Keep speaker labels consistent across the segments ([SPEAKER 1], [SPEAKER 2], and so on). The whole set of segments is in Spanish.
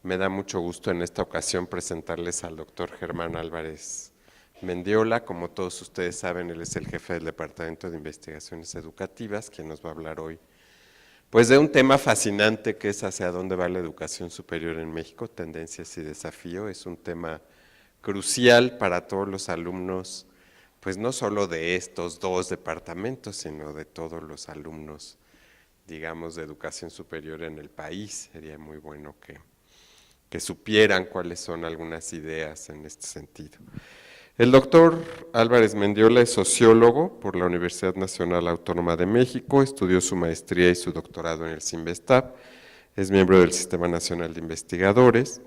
[SPEAKER 1] Me da mucho gusto en esta ocasión presentarles al doctor Germán Álvarez Mendiola. Como todos ustedes saben, él es el jefe del Departamento de Investigaciones Educativas, quien nos va a hablar hoy pues de un tema fascinante que es hacia dónde va la educación superior en México, tendencias y desafío. Es un tema crucial para todos los alumnos, pues no solo de estos dos departamentos, sino de todos los alumnos, digamos, de educación superior en el país. Sería muy bueno que supieran cuáles son algunas ideas en este sentido. El doctor Álvarez Mendiola es sociólogo por la Universidad Nacional Autónoma de México, estudió su maestría y su doctorado en el CINVESTAB, es miembro del Sistema Nacional de Investigadores,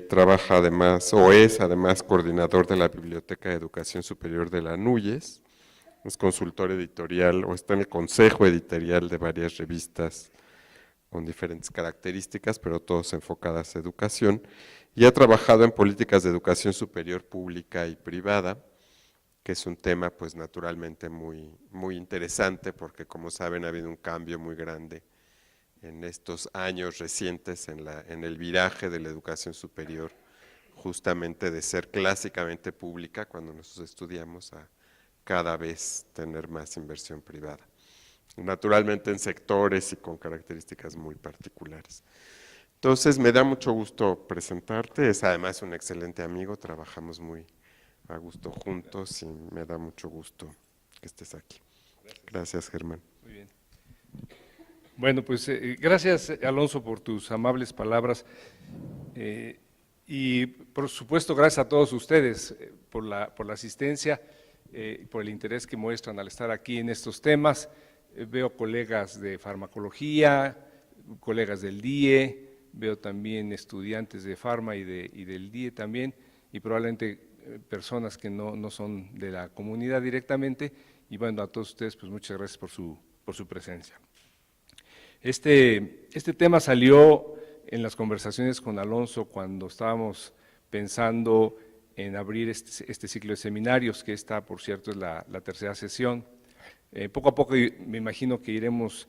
[SPEAKER 1] trabaja además, o es además coordinador de la Biblioteca de Educación Superior de la NUYES, es consultor editorial o está en el consejo editorial de varias revistas con diferentes características, pero todas enfocadas a educación, y ha trabajado en políticas de educación superior pública y privada, que es un tema pues naturalmente muy interesante, porque como saben ha habido un cambio muy grande en estos años recientes en el viraje de la educación superior, justamente de ser clásicamente pública cuando nosotros estudiamos a cada vez tener más inversión privada, naturalmente en sectores y con características muy particulares. Entonces me da mucho gusto presentarte, es además un excelente amigo, trabajamos muy a gusto juntos y me da mucho gusto que estés aquí. Gracias, Germán.
[SPEAKER 2] Muy bien. Bueno, pues gracias, Alonso, por tus amables palabras y por supuesto gracias a todos ustedes por la asistencia, por el interés que muestran al estar aquí en estos temas. Veo colegas de farmacología, colegas del DIE, veo también estudiantes de Farma y del DIE también, y probablemente personas que no son de la comunidad directamente, y bueno, a todos ustedes pues muchas gracias por su presencia. Este tema salió en las conversaciones con Alonso cuando estábamos pensando en abrir este ciclo de seminarios, que esta, por cierto, es la tercera sesión. Poco a poco me imagino que iremos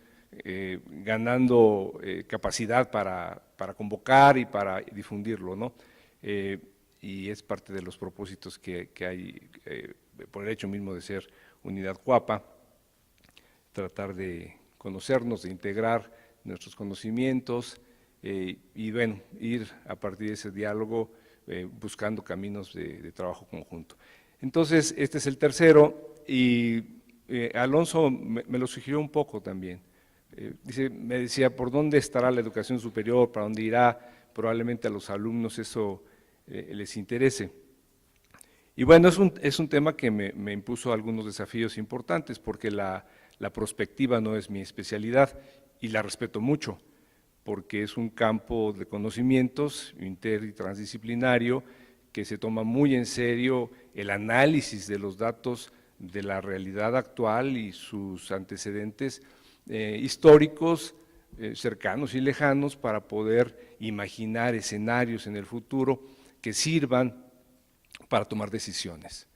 [SPEAKER 2] ganando capacidad para convocar y para difundirlo, ¿no? Y es parte de los propósitos que hay por el hecho mismo de ser Unidad Cuapa, tratar de conocernos, de integrar nuestros conocimientos y bueno, ir a partir de ese diálogo buscando caminos de trabajo conjunto. Entonces, este es el tercero y Alonso me lo sugirió un poco también. Me decía, ¿por dónde estará la educación superior? ¿Para dónde irá? Probablemente a los alumnos eso les interese. Y bueno, es un tema que me impuso algunos desafíos importantes, porque la prospectiva no es mi especialidad y la respeto mucho, porque es un campo de conocimientos inter y transdisciplinario que se toma muy en serio el análisis de los datos de la realidad actual y sus antecedentes históricos, cercanos y lejanos, para poder imaginar escenarios en el futuro que sirvan para tomar decisiones,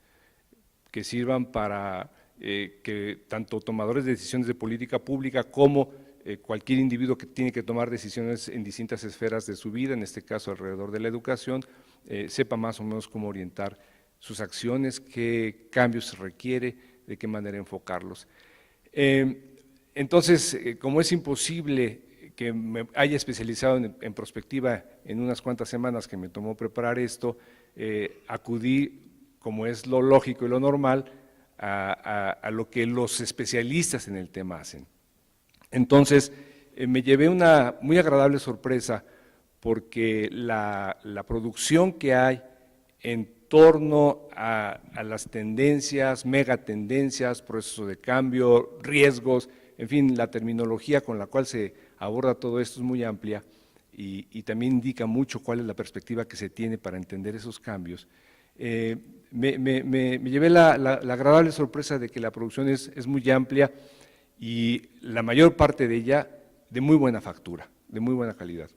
[SPEAKER 2] que sirvan para que tanto tomadores de decisiones de política pública como cualquier individuo que tiene que tomar decisiones en distintas esferas de su vida, en este caso alrededor de la educación, sepa más o menos cómo orientar sus acciones, qué cambios se requiere, de qué manera enfocarlos. Entonces, como es imposible que me haya especializado en prospectiva en unas cuantas semanas que me tomó preparar esto, acudí, como es lo lógico y lo normal, a lo que los especialistas en el tema hacen. Entonces, me llevé una muy agradable sorpresa, porque la producción que hay en torno a las tendencias, megatendencias, procesos de cambio, riesgos, en fin, la terminología con la cual se aborda todo esto es muy amplia y también indica mucho cuál es la perspectiva que se tiene para entender esos cambios. Me llevé la agradable sorpresa de que la producción es muy amplia y la mayor parte de ella de muy buena factura, de muy buena calidad.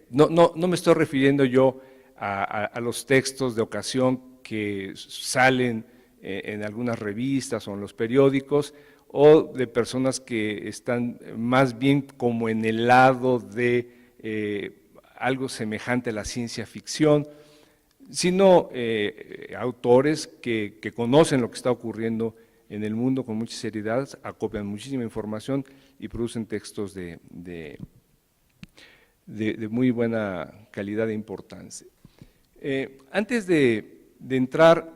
[SPEAKER 2] No me estoy refiriendo yo a los textos de ocasión que salen en algunas revistas o en los periódicos, o de personas que están más bien como en el lado de algo semejante a la ciencia ficción, sino autores que conocen lo que está ocurriendo en el mundo con mucha seriedad, acopian muchísima información y producen textos de muy buena calidad e importancia. Antes de entrar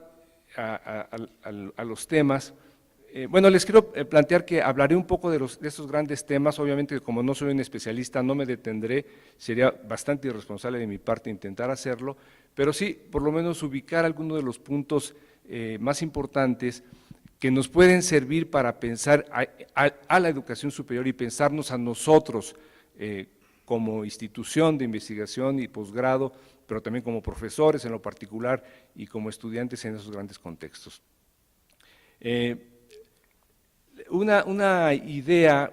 [SPEAKER 2] a los temas, bueno, les quiero plantear que hablaré un poco de estos grandes temas. Obviamente, como no soy un especialista, no me detendré, sería bastante irresponsable de mi parte intentar hacerlo, pero sí, por lo menos ubicar algunos de los puntos más importantes que nos pueden servir para pensar a la educación superior y pensarnos a nosotros como institución de investigación y posgrado, pero también como profesores en lo particular y como estudiantes en esos grandes contextos. Una idea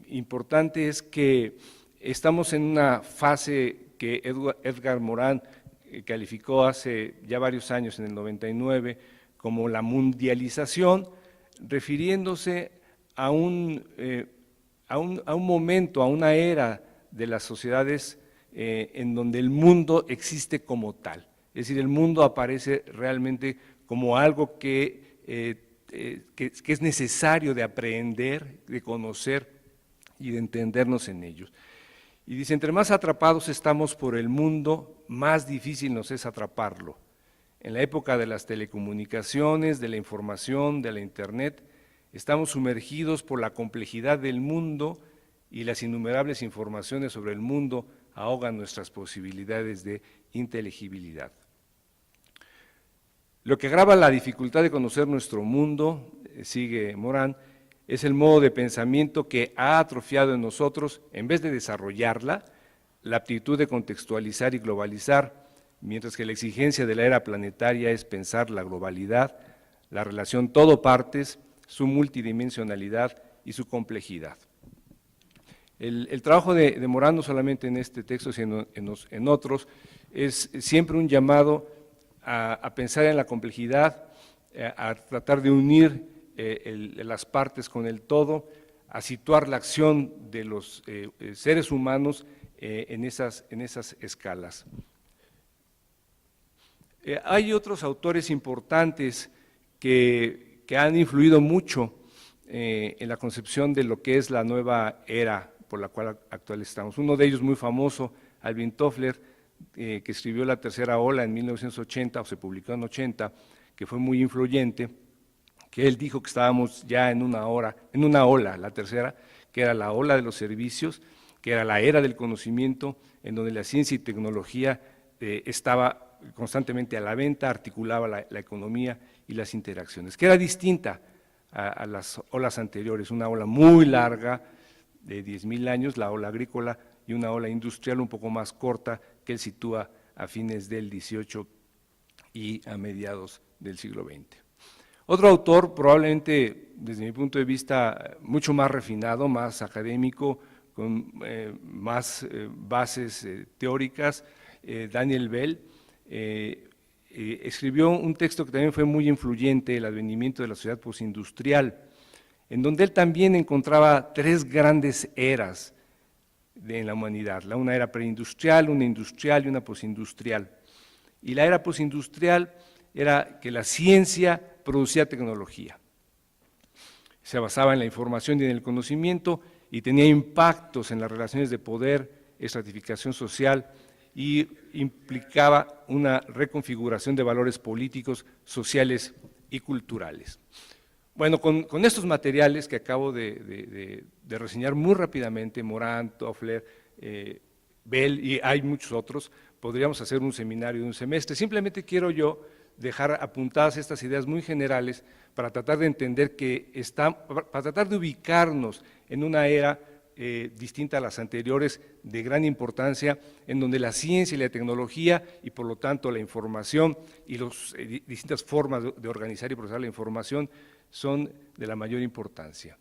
[SPEAKER 2] importante es que estamos en una fase que Edgar Morin calificó hace ya varios años, en el 99, como la mundialización, refiriéndose a un momento, a una era de las sociedades en donde el mundo existe como tal. Es decir, el mundo aparece realmente como algo que es necesario de aprender, de conocer y de entendernos en ellos. Y dice, entre más atrapados estamos por el mundo, más difícil nos es atraparlo. En la época de las telecomunicaciones, de la información, de la internet, estamos sumergidos por la complejidad del mundo y las innumerables informaciones sobre el mundo ahogan nuestras posibilidades de inteligibilidad. Lo que agrava la dificultad de conocer nuestro mundo, sigue Morin, es el modo de pensamiento que ha atrofiado en nosotros, en vez de desarrollarla, la aptitud de contextualizar y globalizar, mientras que la exigencia de la era planetaria es pensar la globalidad, la relación todo-partes, su multidimensionalidad y su complejidad. El trabajo de Morin, no solamente en este texto, sino en otros, es siempre un llamado a pensar en la complejidad, a tratar de unir las partes con el todo, a situar la acción de los seres humanos en esas escalas. Hay otros autores importantes que han influido mucho en la concepción de lo que es la nueva era por la cual actual estamos. Uno de ellos muy famoso, Alvin Toffler, que escribió La tercera ola en 1980, o se publicó en 80, que fue muy influyente, que él dijo que estábamos ya en una ola, la tercera, que era la ola de los servicios, que era la era del conocimiento, en donde la ciencia y tecnología estaba constantemente a la venta, articulaba la economía y las interacciones, que era distinta a las olas anteriores, una ola muy larga, de 10.000 años, la ola agrícola, y una ola industrial un poco más corta, que él sitúa a fines del XVIII y a mediados del siglo XX. Otro autor, probablemente desde mi punto de vista mucho más refinado, más académico, con más bases teóricas, Daniel Bell, escribió un texto que también fue muy influyente, El advenimiento de la sociedad postindustrial, en donde él también encontraba tres grandes eras en la humanidad, una era preindustrial, una industrial y una postindustrial. Y la era postindustrial era que la ciencia producía tecnología. Se basaba en la información y en el conocimiento y tenía impactos en las relaciones de poder, estratificación social y implicaba una reconfiguración de valores políticos, sociales y culturales. Bueno, con estos materiales que acabo de reseñar muy rápidamente, Morin, Toffler, Bell y hay muchos otros, podríamos hacer un seminario de un semestre. Simplemente quiero yo dejar apuntadas estas ideas muy generales para tratar de entender para tratar de ubicarnos en una era distinta a las anteriores, de gran importancia, en donde la ciencia y la tecnología y por lo tanto la información y las distintas formas de organizar y procesar la información son de la mayor importancia.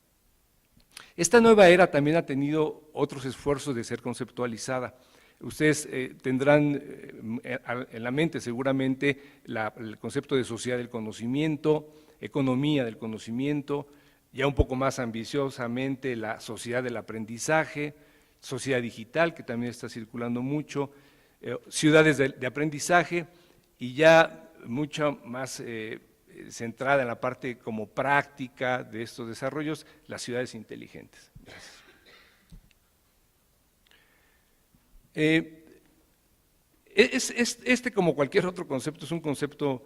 [SPEAKER 2] Esta nueva era también ha tenido otros esfuerzos de ser conceptualizada. Ustedes tendrán en la mente seguramente el concepto de sociedad del conocimiento, economía del conocimiento, ya un poco más ambiciosamente la sociedad del aprendizaje, sociedad digital, que también está circulando mucho, ciudades de aprendizaje y ya mucho más centrada en la parte como práctica de estos desarrollos, las ciudades inteligentes. Gracias. Este, como cualquier otro concepto, es un concepto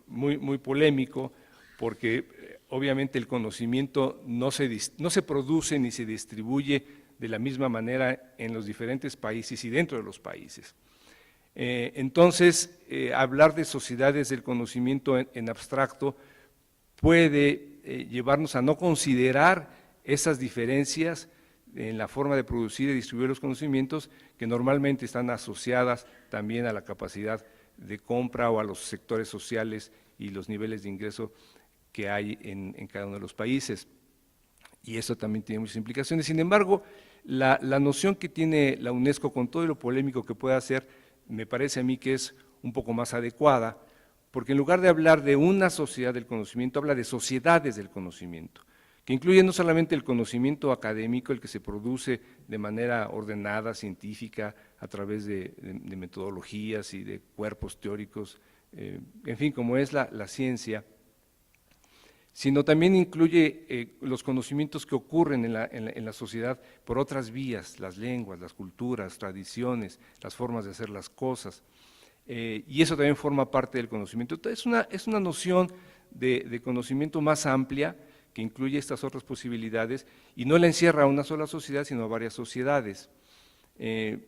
[SPEAKER 2] muy polémico, porque obviamente el conocimiento no se produce ni se distribuye de la misma manera en los diferentes países y dentro de los países. Entonces, hablar de sociedades del conocimiento en abstracto puede llevarnos a no considerar esas diferencias en la forma de producir y distribuir los conocimientos que normalmente están asociadas también a la capacidad de compra o a los sectores sociales y los niveles de ingreso que hay en cada uno de los países. Y eso también tiene muchas implicaciones. Sin embargo, la noción que tiene la UNESCO, con todo lo polémico que pueda ser, me parece a mí que es un poco más adecuada, porque en lugar de hablar de una sociedad del conocimiento, habla de sociedades del conocimiento, que incluye no solamente el conocimiento académico, el que se produce de manera ordenada, científica, a través de metodologías y de cuerpos teóricos, en fin, como es la ciencia, sino también incluye los conocimientos que ocurren en la sociedad por otras vías, las lenguas, las culturas, tradiciones, las formas de hacer las cosas, y eso también forma parte del conocimiento. Entonces, es una noción de conocimiento más amplia, que incluye estas otras posibilidades, y no la encierra a una sola sociedad, sino a varias sociedades. Y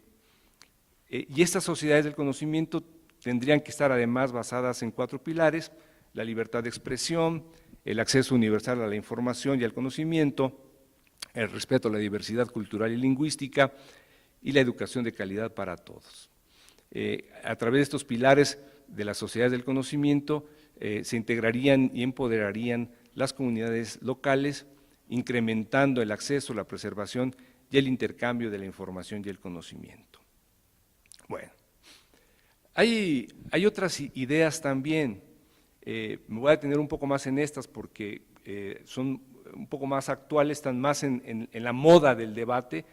[SPEAKER 2] estas sociedades del conocimiento tendrían que estar además basadas en 4 pilares: la libertad de expresión, el acceso universal a la información y al conocimiento, el respeto a la diversidad cultural y lingüística y la educación de calidad para todos. A través de estos pilares de las sociedades del conocimiento se integrarían y empoderarían las comunidades locales, incrementando el acceso, la preservación y el intercambio de la información y el conocimiento. Bueno, hay otras ideas también. Me voy a detener un poco más en estas porque son un poco más actuales, están más en la moda del debate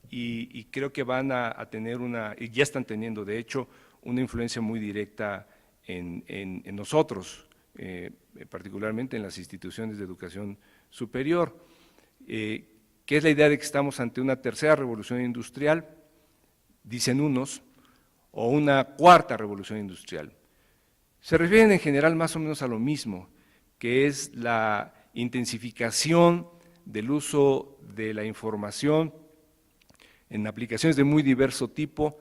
[SPEAKER 2] y creo que van a tener y ya están teniendo de hecho, una influencia muy directa en nosotros, particularmente en las instituciones de educación superior, que es la idea de que estamos ante una tercera revolución industrial, dicen unos, o una cuarta revolución industrial. Se refieren en general más o menos a lo mismo, que es la intensificación del uso de la información en aplicaciones de muy diverso tipo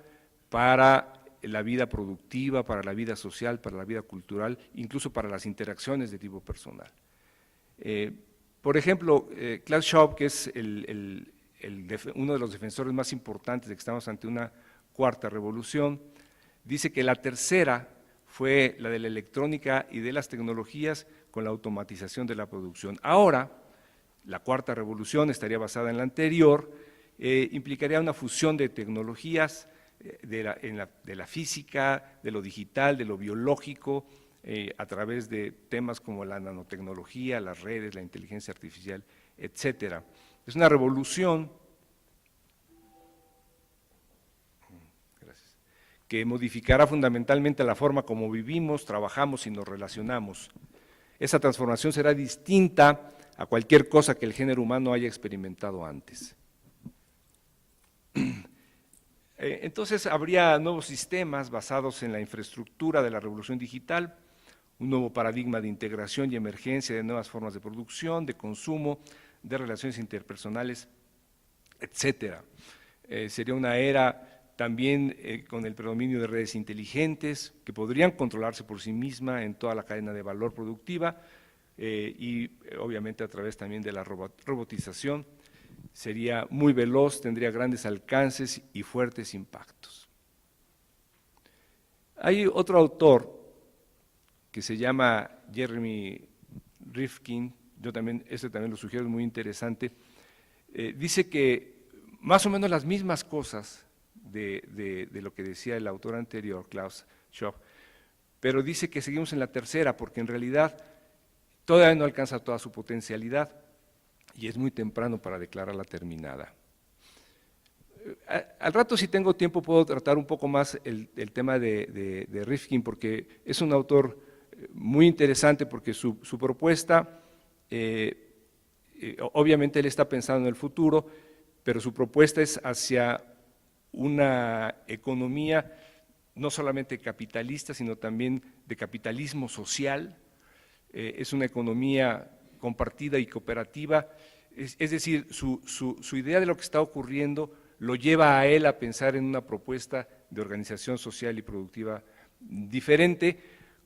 [SPEAKER 2] para la vida productiva, para la vida social, para la vida cultural, incluso para las interacciones de tipo personal. Por ejemplo, Klaus Schwab, que es uno de los defensores más importantes de que estamos ante una cuarta revolución, dice que la tercera fue la de la electrónica y de las tecnologías con la automatización de la producción. Ahora, la cuarta revolución estaría basada en la anterior, implicaría una fusión de tecnologías, de la física, de lo digital, de lo biológico, a través de temas como la nanotecnología, las redes, la inteligencia artificial, etcétera. Es una revolución que modificará fundamentalmente la forma como vivimos, trabajamos y nos relacionamos. Esa transformación será distinta a cualquier cosa que el género humano haya experimentado antes. Entonces habría nuevos sistemas basados en la infraestructura de la revolución digital, un nuevo paradigma de integración y emergencia de nuevas formas de producción, de consumo, de relaciones interpersonales, etcétera. Sería una era también con el predominio de redes inteligentes que podrían controlarse por sí misma en toda la cadena de valor productiva y obviamente a través también de la robotización. Sería muy veloz, tendría grandes alcances y fuertes impactos. Hay otro autor que se llama Jeremy Rifkin, este también lo sugiero, es muy interesante, dice que más o menos las mismas cosas de lo que decía el autor anterior, Klaus Schwab, pero dice que seguimos en la tercera porque en realidad todavía no alcanza toda su potencialidad y es muy temprano para declararla terminada. Al rato, si tengo tiempo, puedo tratar un poco más el tema de Rifkin, porque es un autor muy interesante, porque su propuesta, obviamente él está pensando en el futuro, pero su propuesta es hacia una economía no solamente capitalista, sino también de capitalismo social. Es una economía compartida y cooperativa, es decir, su idea de lo que está ocurriendo lo lleva a él a pensar en una propuesta de organización social y productiva diferente,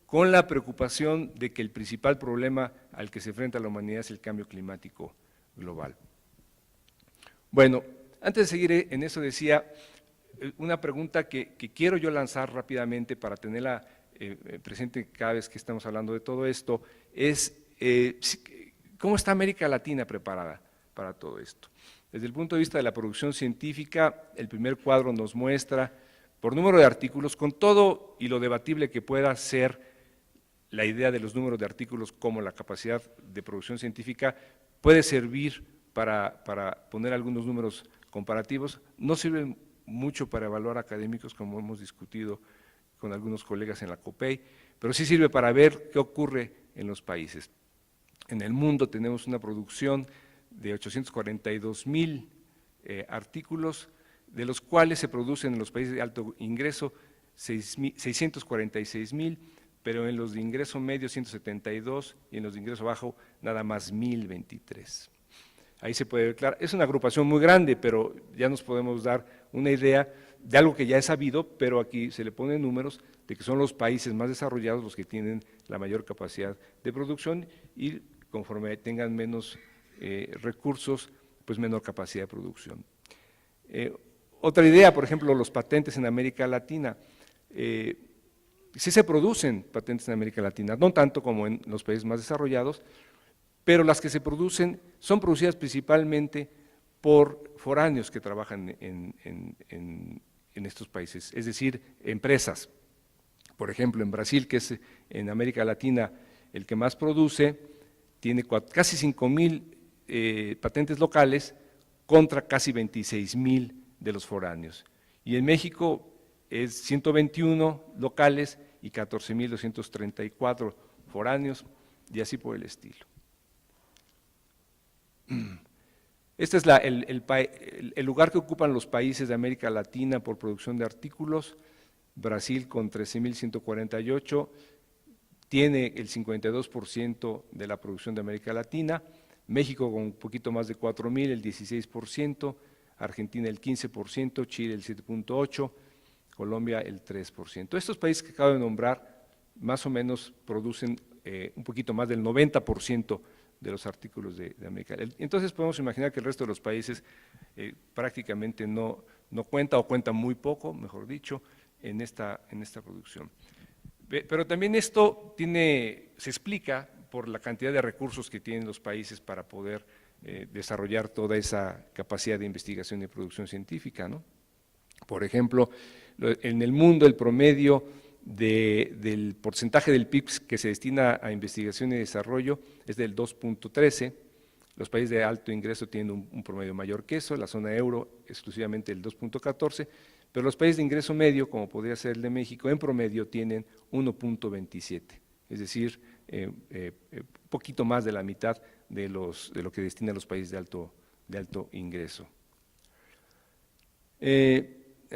[SPEAKER 2] con la preocupación de que el principal problema al que se enfrenta la humanidad es el cambio climático global. Bueno, antes de seguir en eso decía, una pregunta que quiero yo lanzar rápidamente para tenerla presente cada vez que estamos hablando de todo esto, es ¿cómo está América Latina preparada para todo esto? Desde el punto de vista de la producción científica, el primer cuadro nos muestra, por número de artículos, con todo y lo debatible que pueda ser la idea de los números de artículos como la capacidad de producción científica, puede servir para poner algunos números comparativos, no sirven mucho para evaluar académicos, como hemos discutido con algunos colegas en la COPEI, pero sí sirve para ver qué ocurre en los países. En el mundo tenemos una producción de 842,000 artículos, de los cuales se producen en los países de alto ingreso 646,000, pero en los de ingreso medio 172 y en los de ingreso bajo nada más 1,023. Ahí se puede ver claro, es una agrupación muy grande, pero ya nos podemos dar una idea de algo que ya es sabido, pero aquí se le ponen números de que son los países más desarrollados los que tienen la mayor capacidad de producción y conforme tengan menos recursos, pues menor capacidad de producción. Otra idea, por ejemplo, los patentes en América Latina. Sí se producen patentes en América Latina, no tanto como en los países más desarrollados, pero las que se producen son producidas principalmente por foráneos que trabajan en estos países, es decir, empresas. Por ejemplo, en Brasil, que es en América Latina el que más produce, tiene casi 5,000 patentes locales contra casi 26,000 de los foráneos. Y en México es 121 locales y 14,234 foráneos, y así por el estilo. Este es el lugar que ocupan los países de América Latina por producción de artículos. Brasil con 13,148 tiene el 52% de la producción de América Latina, México con un poquito más de 4,000, el 16%, Argentina el 15%, Chile el 7,8%, Colombia el 3%. Estos países que acabo de nombrar más o menos producen un poquito más del 90% de los artículos de América. Entonces podemos imaginar que el resto de los países prácticamente no cuenta o cuenta muy poco, mejor dicho, en esta producción. Pero también esto se explica por la cantidad de recursos que tienen los países para poder desarrollar toda esa capacidad de investigación y producción científica, ¿no? Por ejemplo, en el mundo el promedio del porcentaje del PIB que se destina a investigación y desarrollo es del 2,13, los países de alto ingreso tienen un promedio mayor que eso, la zona euro exclusivamente el 2,14, pero los países de ingreso medio, como podría ser el de México, en promedio tienen 1,27, es decir, un poquito más de la mitad de lo que destinan los países de alto ingreso.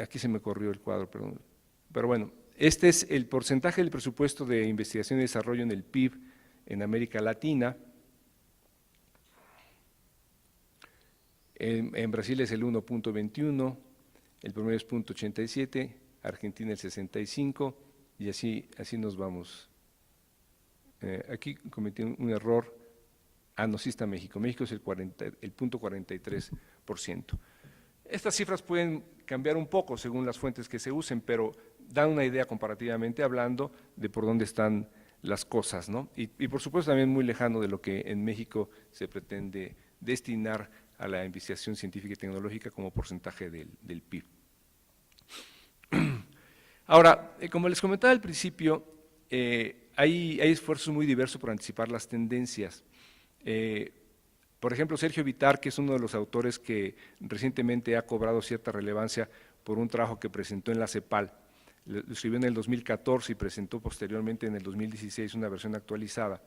[SPEAKER 2] Aquí se me corrió el cuadro, perdón, pero bueno, este es el porcentaje del presupuesto de investigación y desarrollo en el PIB en América Latina. En Brasil es el 1,21, el promedio es 0,87, Argentina el 65 y así nos vamos. Aquí cometí un error, no, sí está México, México es el 0,43%. Estas cifras pueden cambiar un poco según las fuentes que se usen, pero dan una idea comparativamente hablando de por dónde están las cosas, ¿no? Y por supuesto también muy lejano de lo que en México se pretende destinar a la investigación científica y tecnológica como porcentaje del PIB. Ahora, como les comentaba al principio, hay esfuerzos muy diversos por anticipar las tendencias. Por ejemplo, Sergio Vitar, que es uno de los autores que recientemente ha cobrado cierta relevancia por un trabajo que presentó en la CEPAL, lo escribió en el 2014 y presentó posteriormente en el 2016 una versión actualizada.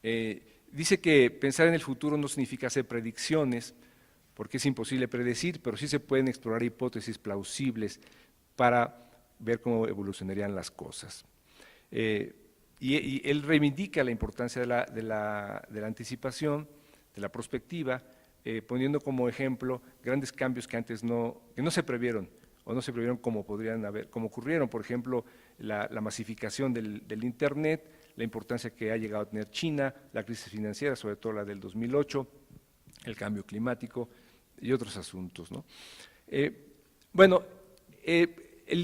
[SPEAKER 2] Dice que pensar en el futuro no significa hacer predicciones, porque es imposible predecir, pero sí se pueden explorar hipótesis plausibles para ver cómo evolucionarían las cosas. Y él reivindica la importancia de la anticipación, de la prospectiva, poniendo como ejemplo grandes cambios que antes no se previeron, o no se previeron como podrían haber, como ocurrieron, por ejemplo, la masificación del Internet, la importancia que ha llegado a tener China, la crisis financiera, sobre todo la del 2008, el cambio climático y otros asuntos, ¿no? El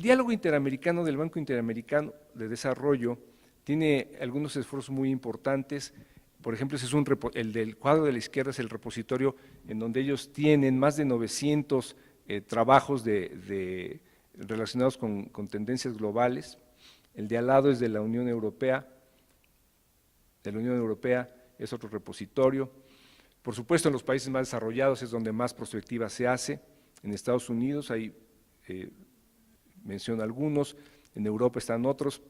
[SPEAKER 2] diálogo interamericano del Banco Interamericano de Desarrollo tiene algunos esfuerzos muy importantes. Por ejemplo, ese es el del cuadro de la izquierda, es el repositorio en donde ellos tienen más de 900 trabajos relacionados con tendencias globales. El de al lado es de la Unión Europea. De la Unión Europea es otro repositorio. Por supuesto, en los países más desarrollados es donde más prospectiva se hace. En Estados Unidos hay menciono algunos, en Europa están otros.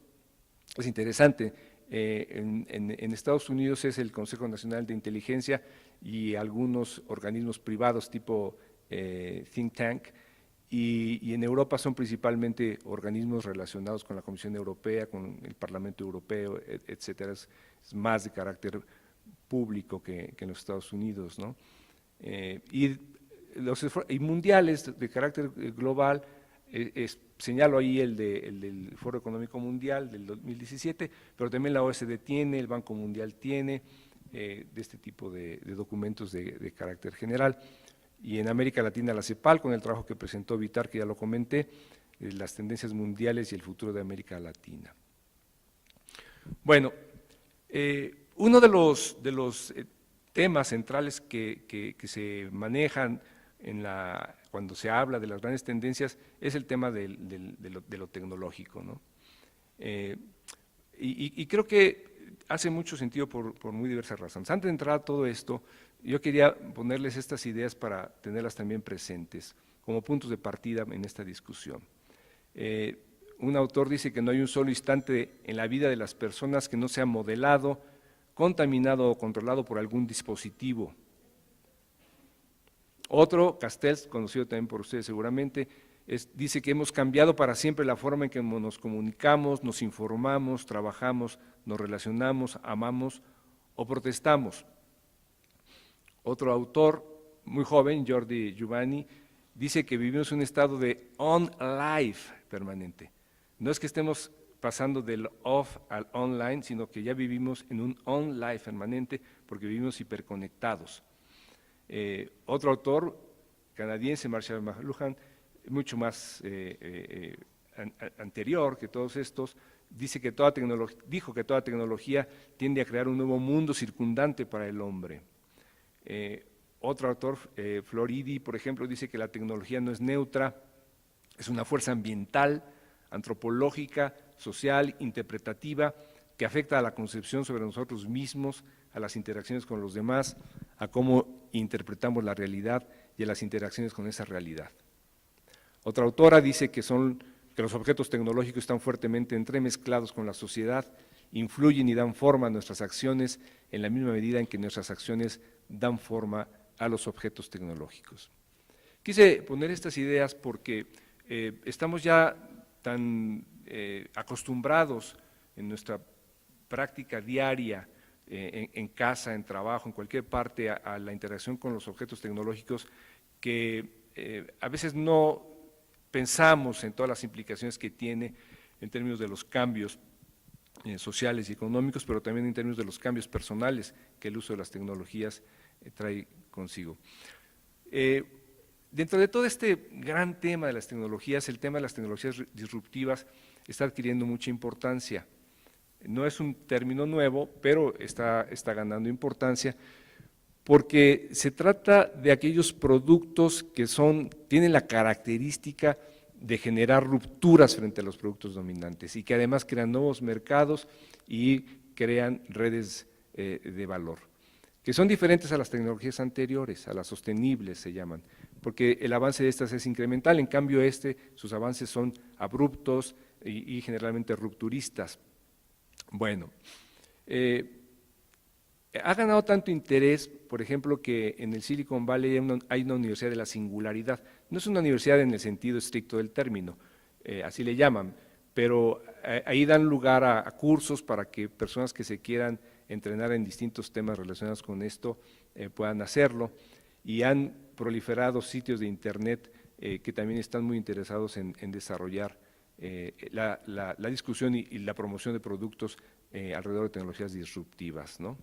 [SPEAKER 2] Es interesante, en Estados Unidos es el Consejo Nacional de Inteligencia y algunos organismos privados tipo think tank, y en Europa son principalmente organismos relacionados con la Comisión Europea, con el Parlamento Europeo, etcétera. Es más de carácter público que en los Estados Unidos, ¿no? Y mundiales de carácter global. Señalo ahí el del Foro Económico Mundial del 2017, pero también la OSD tiene, el Banco Mundial tiene, de este tipo de documentos de carácter general. Y en América Latina la CEPAL, con el trabajo que presentó Vitar, que ya lo comenté, las tendencias mundiales y el futuro de América Latina. Bueno, uno de los temas centrales que se manejan cuando se habla de las grandes tendencias es el tema de lo tecnológico, ¿no? Y creo que hace mucho sentido por muy diversas razones. Antes de entrar a todo esto, yo quería ponerles estas ideas para tenerlas también presentes como puntos de partida en esta discusión. Un autor dice que no hay un solo instante en la vida de las personas que no sea modelado, contaminado o controlado por algún dispositivo. Otro, Castells, conocido también por ustedes seguramente, dice que hemos cambiado para siempre la forma en que nos comunicamos, nos informamos, trabajamos, nos relacionamos, amamos o protestamos. Otro autor, muy joven, Jordi Giovanni, dice que vivimos un estado de on-life permanente. No es que estemos pasando del off al online, sino que ya vivimos en un on-life permanente porque vivimos hiperconectados. Otro autor canadiense, Marshall McLuhan, mucho más anterior que todos estos, dijo que toda tecnología tiende a crear un nuevo mundo circundante para el hombre. Otro autor, Floridi, por ejemplo, dice que la tecnología no es neutra, es una fuerza ambiental, antropológica, social, interpretativa, que afecta a la concepción sobre nosotros mismos, a las interacciones con los demás, a cómo interpretamos la realidad y a las interacciones con esa realidad. Otra autora dice que los objetos tecnológicos están fuertemente entremezclados con la sociedad, influyen y dan forma a nuestras acciones en la misma medida en que nuestras acciones dan forma a los objetos tecnológicos. Quise poner estas ideas porque estamos ya tan acostumbrados en nuestra práctica diaria, en casa, en trabajo, en cualquier parte, a la interacción con los objetos tecnológicos, que a veces no pensamos en todas las implicaciones que tiene en términos de los cambios sociales y económicos, pero también en términos de los cambios personales que el uso de las tecnologías trae consigo. Dentro de todo este gran tema de las tecnologías, el tema de las tecnologías disruptivas está adquiriendo mucha importancia. No es un término nuevo, pero está ganando importancia porque se trata de aquellos productos que tienen la característica de generar rupturas frente a los productos dominantes y que además crean nuevos mercados y crean redes de valor. que son diferentes a las tecnologías anteriores, a las sostenibles se llaman, porque el avance de estas es incremental, en cambio sus avances son abruptos y generalmente rupturistas. Bueno, ha ganado tanto interés, por ejemplo, que en el Silicon Valley hay una universidad de la singularidad. No es una universidad en el sentido estricto del término, así le llaman, pero ahí dan lugar a cursos para que personas que se quieran entrenar en distintos temas relacionados con esto puedan hacerlo, y han proliferado sitios de internet que también están muy interesados en desarrollar la discusión y la promoción de productos alrededor de tecnologías disruptivas, ¿no?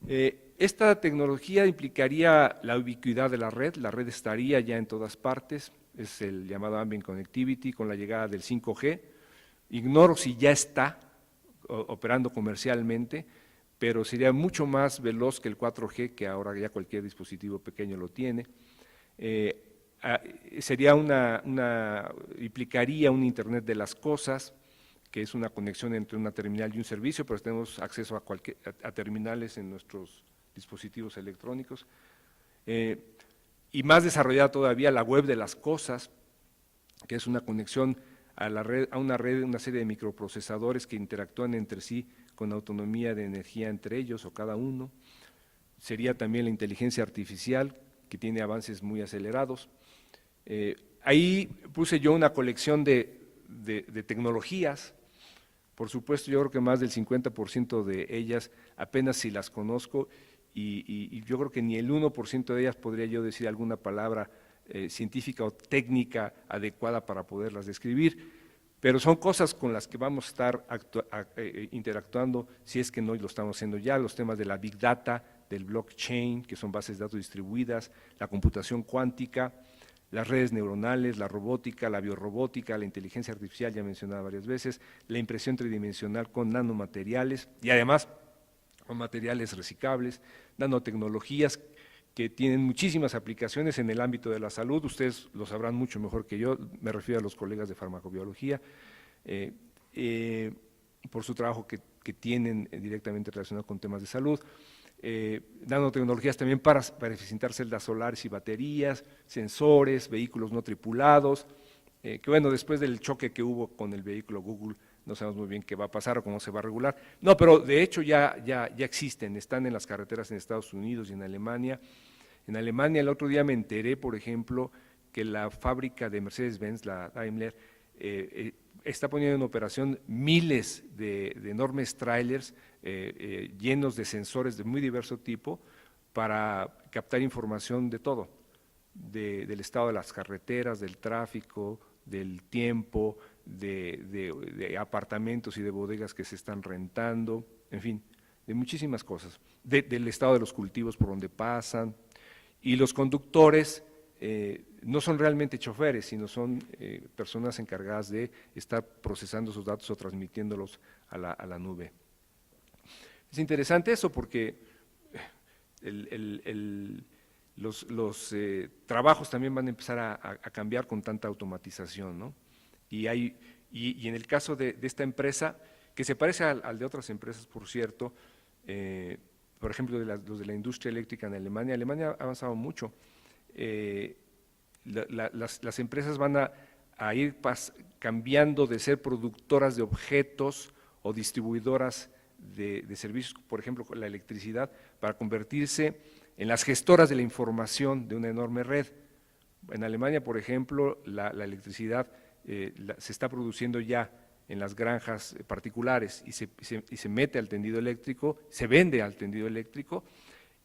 [SPEAKER 2] Esta tecnología implicaría la ubicuidad de la red estaría ya en todas partes, es el llamado Ambient Connectivity con la llegada del 5G, ignoro si ya está operando comercialmente, pero sería mucho más veloz que el 4G, que ahora ya cualquier dispositivo pequeño lo tiene. Implicaría un Internet de las cosas, que es una conexión entre una terminal y un servicio, pero tenemos acceso a terminales en nuestros dispositivos electrónicos. Y más desarrollada todavía la web de las cosas, que es una conexión a una serie de microprocesadores que interactúan entre sí con autonomía de energía entre ellos o cada uno. Sería también la inteligencia artificial, que tiene avances muy acelerados. Ahí puse yo una colección de tecnologías. Por supuesto, yo creo que más del 50% de ellas apenas si las conozco, y yo creo que ni el 1% de ellas podría yo decir alguna palabra científica o técnica adecuada para poderlas describir, pero son cosas con las que vamos a estar interactuando, si es que no lo estamos haciendo ya, los temas de la Big Data, del blockchain, que son bases de datos distribuidas, la computación cuántica, las redes neuronales, la robótica, la biorrobótica, la inteligencia artificial, ya mencionada varias veces, la impresión tridimensional con nanomateriales y además con materiales reciclables, nanotecnologías que tienen muchísimas aplicaciones en el ámbito de la salud, ustedes lo sabrán mucho mejor que yo, me refiero a los colegas de farmacobiología, por su trabajo que tienen directamente relacionado con temas de salud. Nanotecnologías también para eficientar celdas solares y baterías, sensores, vehículos no tripulados, que bueno, después del choque que hubo con el vehículo Google, no sabemos muy bien qué va a pasar o cómo se va a regular. No, pero de hecho ya existen, están en las carreteras en Estados Unidos y en Alemania. En Alemania el otro día me enteré, por ejemplo, que la fábrica de Mercedes-Benz, la Daimler, está poniendo en operación miles de enormes trailers llenos de sensores de muy diverso tipo para captar información de todo, del estado de las carreteras, del tráfico, del tiempo, de apartamentos y de bodegas que se están rentando, en fin, de muchísimas cosas, del estado de los cultivos por donde pasan, y los conductores no son realmente choferes, sino son personas encargadas de estar procesando esos datos o transmitiéndolos a la nube. Es interesante eso porque los trabajos también van a empezar a cambiar con tanta automatización, ¿no? Y en el caso de esta empresa, que se parece al de otras empresas, por cierto, por ejemplo, los de la industria eléctrica en Alemania, Alemania ha avanzado mucho. Las empresas van a ir cambiando de ser productoras de objetos o distribuidoras de servicios, por ejemplo, con la electricidad, para convertirse en las gestoras de la información de una enorme red. En Alemania, por ejemplo, la electricidad se está produciendo ya en las granjas particulares y se mete al tendido eléctrico, se vende al tendido eléctrico,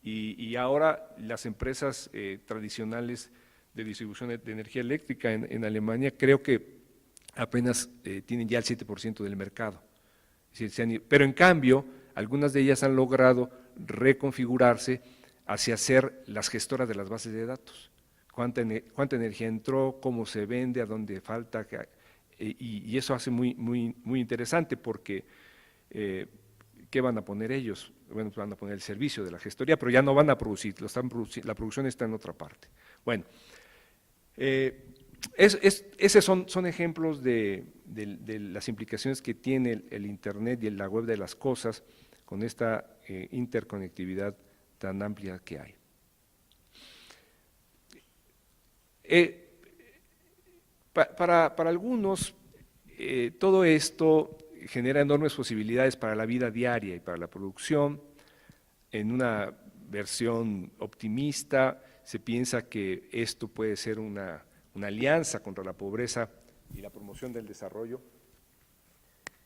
[SPEAKER 2] y ahora las empresas tradicionales de distribución de energía eléctrica en Alemania creo que apenas tienen ya el 7% del mercado. Pero en cambio, algunas de ellas han logrado reconfigurarse hacia ser las gestoras de las bases de datos. Cuánta energía entró, cómo se vende, a dónde falta, y eso hace muy interesante porque ¿qué van a poner ellos? Bueno, pues van a poner el servicio de la gestoría, pero ya no van a producir, la producción está en otra parte. Bueno, esos son ejemplos de las implicaciones que tiene el Internet y la web de las cosas con esta interconectividad tan amplia que hay. Para algunos, todo esto genera enormes posibilidades para la vida diaria y para la producción. En una versión optimista se piensa que esto puede ser una alianza contra la pobreza y la promoción del desarrollo,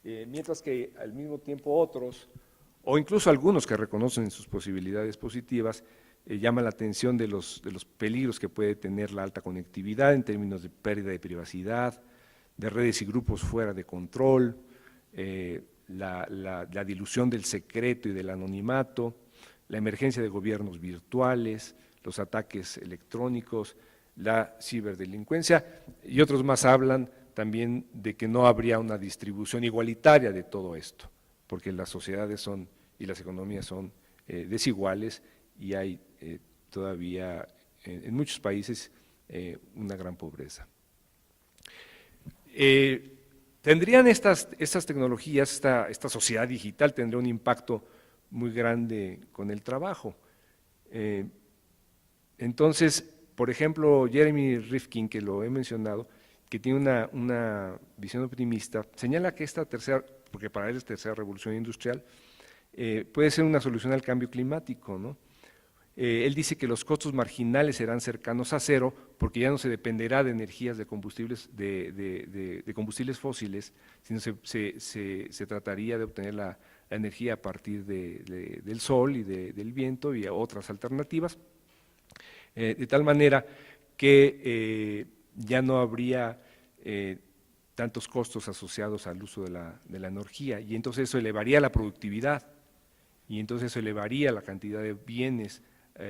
[SPEAKER 2] mientras que al mismo tiempo otros, o incluso algunos que reconocen sus posibilidades positivas, llaman la atención de los peligros que puede tener la alta conectividad en términos de pérdida de privacidad, de redes y grupos fuera de control, la dilución del secreto y del anonimato, la emergencia de gobiernos virtuales, los ataques electrónicos, la ciberdelincuencia, y otros más hablan también de que no habría una distribución igualitaria de todo esto, porque las sociedades y las economías son desiguales y hay todavía en muchos países una gran pobreza. Tendrían estas tecnologías, esta sociedad digital tendría un impacto muy grande con el trabajo. Entonces, por ejemplo, Jeremy Rifkin, que lo he mencionado, que tiene una visión optimista, señala que esta tercera, porque para él es tercera revolución industrial, puede ser una solución al cambio climático, ¿no? Él dice que los costos marginales serán cercanos a cero porque ya no se dependerá de energías de combustibles, de combustibles fósiles, sino se trataría de obtener la energía a partir del sol y del viento y otras alternativas, de tal manera que ya no habría tantos costos asociados al uso de la energía, y entonces eso elevaría la productividad, y entonces eso elevaría la cantidad de bienes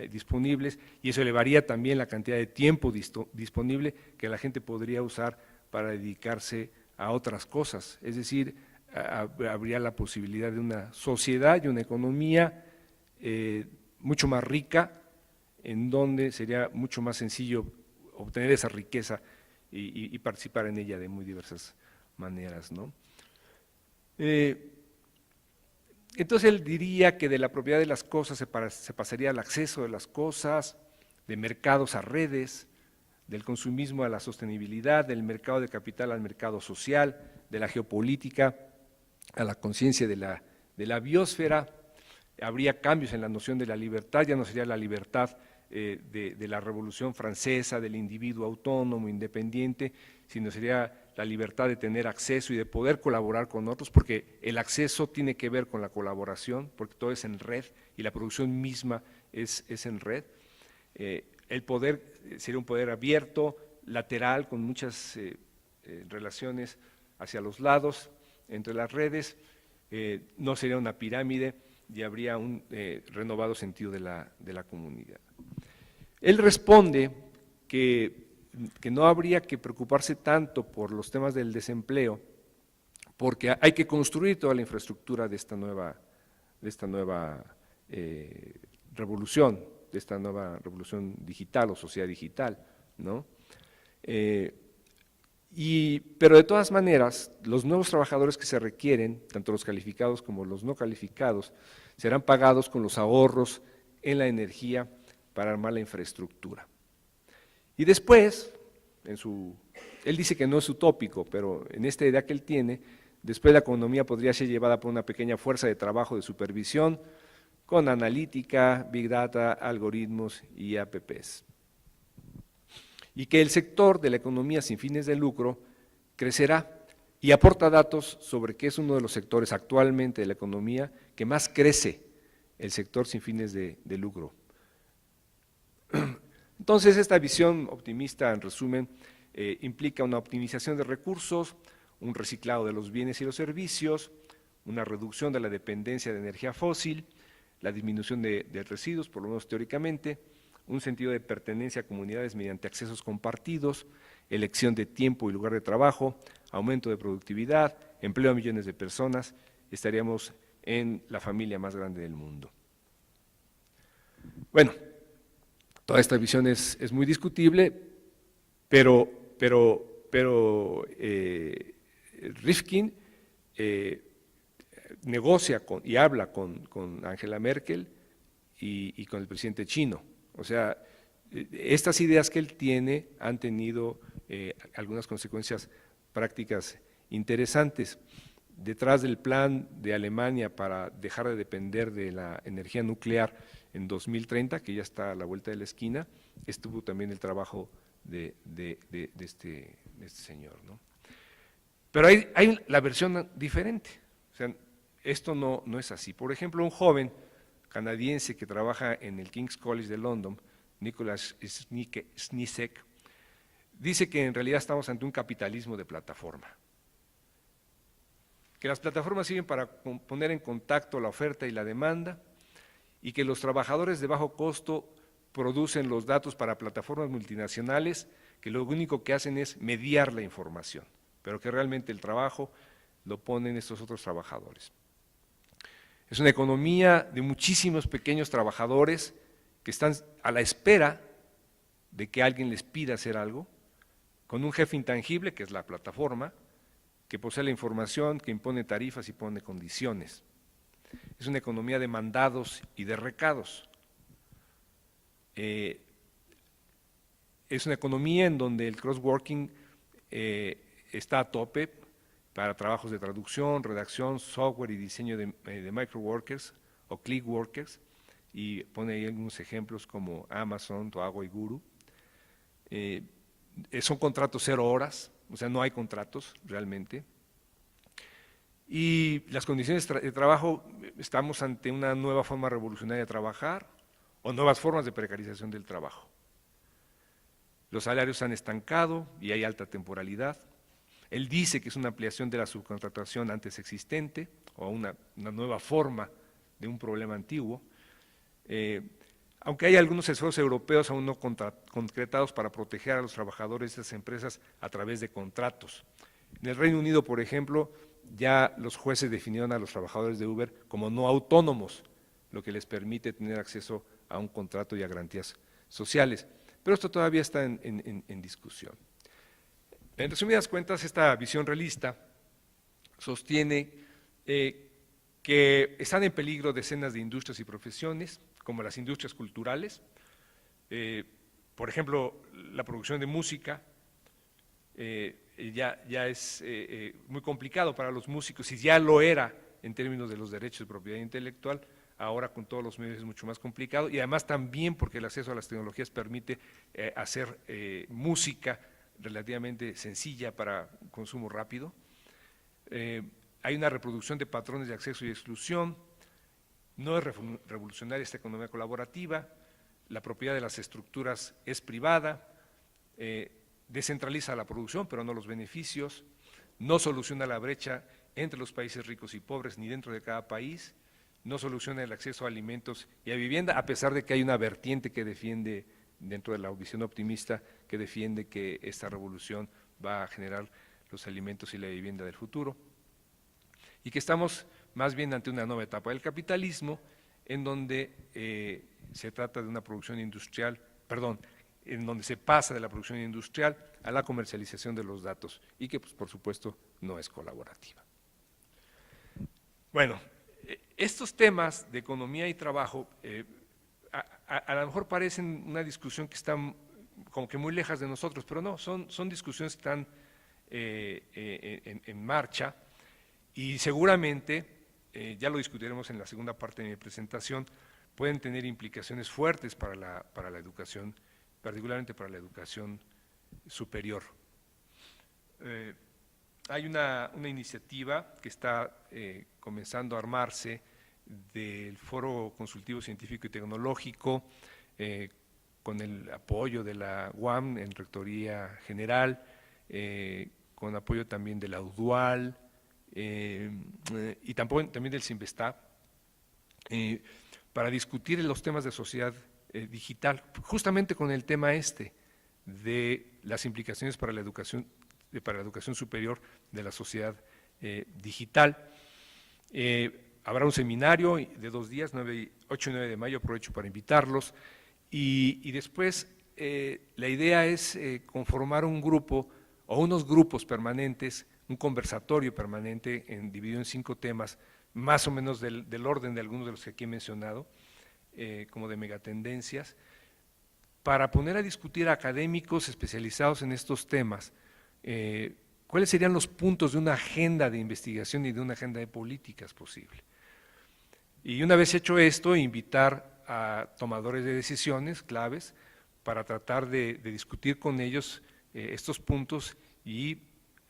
[SPEAKER 2] disponibles, y eso elevaría también la cantidad de tiempo disponible que la gente podría usar para dedicarse a otras cosas. Es decir, habría la posibilidad de una sociedad y una economía mucho más rica, en donde sería mucho más sencillo obtener esa riqueza y participar en ella de muy diversas maneras, ¿no? Entonces él diría que de la propiedad de las cosas se pasaría al acceso de las cosas, de mercados a redes, del consumismo a la sostenibilidad, del mercado de capital al mercado social, de la geopolítica a la conciencia de la biosfera. Habría cambios en la noción de la libertad, ya no sería la libertad de la Revolución Francesa, del individuo autónomo, independiente, sino sería la libertad de tener acceso y de poder colaborar con otros, porque el acceso tiene que ver con la colaboración, porque todo es en red y la producción misma es en red. El poder sería un poder abierto, lateral, con muchas relaciones hacia los lados, entre las redes, no sería una pirámide y habría un renovado sentido de la comunidad. Él responde que no habría que preocuparse tanto por los temas del desempleo, porque hay que construir toda la infraestructura de esta nueva revolución, de esta nueva revolución digital o sociedad digital, ¿no? Pero de todas maneras, los nuevos trabajadores que se requieren, tanto los calificados como los no calificados, serán pagados con los ahorros en la energía para armar la infraestructura. Y después, él dice que no es utópico, pero en esta idea que él tiene, después la economía podría ser llevada por una pequeña fuerza de trabajo de supervisión con analítica, big data, algoritmos y apps. Y que el sector de la economía sin fines de lucro crecerá y aporta datos sobre que es uno de los sectores actualmente de la economía que más crece, el sector sin fines de lucro. Entonces, esta visión optimista, en resumen, implica una optimización de recursos, un reciclado de los bienes y los servicios, una reducción de la dependencia de energía fósil, la disminución de residuos, por lo menos teóricamente, un sentido de pertenencia a comunidades mediante accesos compartidos, elección de tiempo y lugar de trabajo, aumento de productividad, empleo a millones de personas, estaríamos en la familia más grande del mundo. Bueno, toda esta visión es muy discutible, pero Rifkin negocia y habla con Angela Merkel y con el presidente chino. O sea, estas ideas que él tiene han tenido algunas consecuencias prácticas interesantes. Detrás del plan de Alemania para dejar de depender de la energía nuclear en 2030, que ya está a la vuelta de la esquina, estuvo también el trabajo de este señor, ¿no? Pero hay la versión diferente. O sea, esto no es así. Por ejemplo, un joven canadiense que trabaja en el King's College de London, Nicholas Snisek, dice que en realidad estamos ante un capitalismo de plataforma. Que las plataformas sirven para poner en contacto la oferta y la demanda y que los trabajadores de bajo costo producen los datos para plataformas multinacionales que lo único que hacen es mediar la información, pero que realmente el trabajo lo ponen estos otros trabajadores. Es una economía de muchísimos pequeños trabajadores que están a la espera de que alguien les pida hacer algo, con un jefe intangible, que es la plataforma, que posee la información, que impone tarifas y pone condiciones. Es una economía de mandados y de recados. Es una economía en donde el cross-working está a tope para trabajos de traducción, redacción, software y diseño de microworkers o click workers, y pone ahí algunos ejemplos como Amazon, Toago y Guru. Son contratos 0 horas, o sea, no hay contratos realmente. Y las condiciones de trabajo, estamos ante una nueva forma revolucionaria de trabajar o nuevas formas de precarización del trabajo. Los salarios se han estancado y hay alta temporalidad. Él dice que es una ampliación de la subcontratación antes existente o una nueva forma de un problema antiguo. Aunque hay algunos esfuerzos europeos aún no concretados para proteger a los trabajadores de estas empresas a través de contratos. En el Reino Unido, por ejemplo, ya los jueces definieron a los trabajadores de Uber como no autónomos, lo que les permite tener acceso a un contrato y a garantías sociales. Pero esto todavía está en discusión. En resumidas cuentas, esta visión realista sostiene que están en peligro decenas de industrias y profesiones, como las industrias culturales, por ejemplo, la producción de música, ya es muy complicado para los músicos, y ya lo era en términos de los derechos de propiedad intelectual. Ahora con todos los medios es mucho más complicado, y además también porque el acceso a las tecnologías permite hacer música relativamente sencilla para consumo rápido. Hay una reproducción de patrones de acceso y exclusión. No es revolucionaria esta economía colaborativa, la propiedad de las estructuras es privada, descentraliza la producción pero no los beneficios, no soluciona la brecha entre los países ricos y pobres ni dentro de cada país, no soluciona el acceso a alimentos y a vivienda, a pesar de que hay una vertiente que defiende, dentro de la visión optimista, que defiende que esta revolución va a generar los alimentos y la vivienda del futuro, y que estamos más bien ante una nueva etapa del capitalismo, en donde se trata de una producción industrial, en donde se pasa de la producción industrial a la comercialización de los datos, y que pues, por supuesto no es colaborativa. Bueno, estos temas de economía y trabajo a lo mejor parecen una discusión que está como que muy lejos de nosotros, pero no, son discusiones que están en marcha, y seguramente, ya lo discutiremos en la segunda parte de mi presentación, pueden tener implicaciones fuertes para la educación, particularmente para la educación superior. Hay una iniciativa que está comenzando a armarse del Foro Consultivo Científico y Tecnológico, con el apoyo de la UAM en Rectoría General, con apoyo también de la UDUAL, y también del CINVESTAP, para discutir los temas de sociedad digital, justamente con el tema de las implicaciones para la educación superior de la sociedad digital. Habrá un seminario de 2 días, 8 y 9 de mayo, aprovecho para invitarlos, y después la idea es conformar un grupo o unos grupos permanentes, un conversatorio permanente dividido en 5 temas más o menos del orden de algunos de los que aquí he mencionado, como de megatendencias, para poner a discutir a académicos especializados en estos temas, cuáles serían los puntos de una agenda de investigación y de una agenda de políticas posible. Y una vez hecho esto, invitar a tomadores de decisiones claves para tratar de discutir con ellos estos puntos y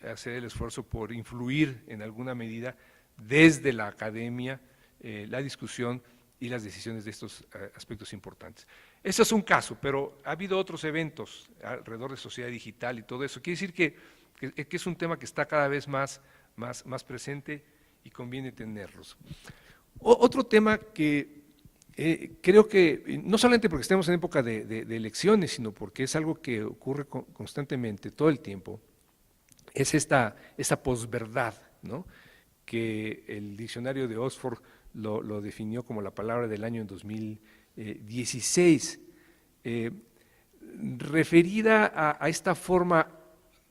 [SPEAKER 2] hacer el esfuerzo por influir en alguna medida desde la academia, la discusión y las decisiones de estos aspectos importantes. Ese es un caso, pero ha habido otros eventos alrededor de sociedad digital y todo eso. Quiere decir que es un tema que está cada vez más presente y conviene tenerlos. Otro tema que creo que, no solamente porque estemos en época de elecciones, sino porque es algo que ocurre constantemente, todo el tiempo, es esta posverdad, ¿no?, que el diccionario de Oxford lo definió como la palabra del año en 2016, referida a esta forma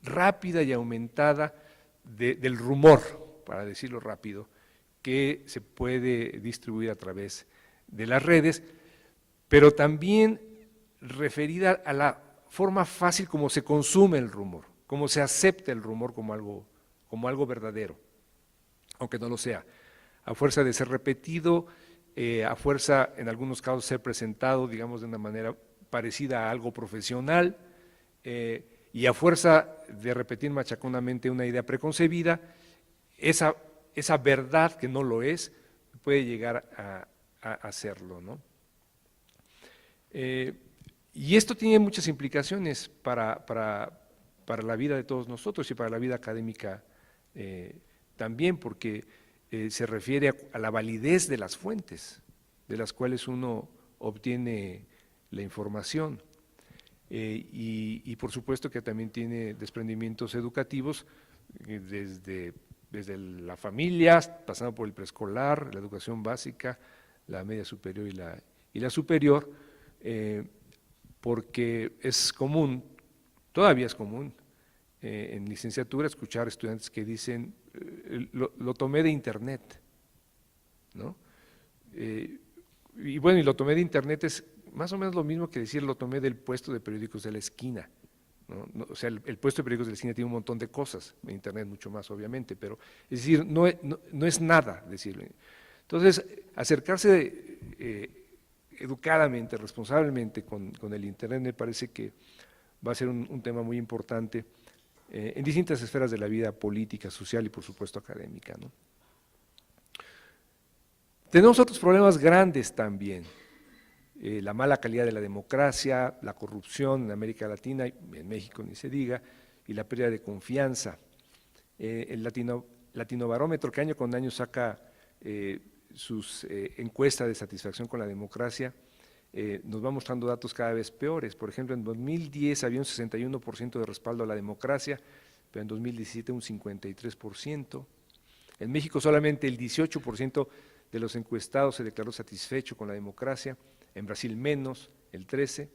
[SPEAKER 2] rápida y aumentada del rumor, para decirlo rápido, que se puede distribuir a través de las redes, pero también referida a la forma fácil como se consume el rumor, como se acepta el rumor como algo verdadero, aunque no lo sea, a fuerza de ser repetido, a fuerza en algunos casos ser presentado, digamos, de una manera parecida a algo profesional, y a fuerza de repetir machaconamente una idea preconcebida, esa verdad que no lo es puede llegar a hacerlo, ¿no? Y esto tiene muchas implicaciones para la vida de todos nosotros y para la vida académica también, porque se refiere a la validez de las fuentes de las cuales uno obtiene la información. Y por supuesto que también tiene desprendimientos educativos desde la familia, pasando por el preescolar, la educación básica, la media superior y la superior, porque es común, todavía es común, en licenciatura escuchar estudiantes que dicen, lo tomé de internet, ¿no? Y bueno, y lo tomé de internet es más o menos lo mismo que decir lo tomé del puesto de periódicos de la esquina, ¿no? O sea, el puesto de periódicos de la esquina tiene un montón de cosas, en internet mucho más obviamente, pero es decir, no es nada decirlo. Entonces, acercarse educadamente, responsablemente con el internet me parece que va a ser un tema muy importante en distintas esferas de la vida política, social y por supuesto académica, ¿no? Tenemos otros problemas grandes también, la mala calidad de la democracia, la corrupción en América Latina, en México ni se diga, y la pérdida de confianza. El Latinobarómetro, que año con año saca sus encuestas de satisfacción con la democracia, nos va mostrando datos cada vez peores. Por ejemplo, en 2010 había un 61% de respaldo a la democracia, pero en 2017 un 53%. En México solamente el 18% de los encuestados se declaró satisfecho con la democracia, en Brasil menos, el 13%.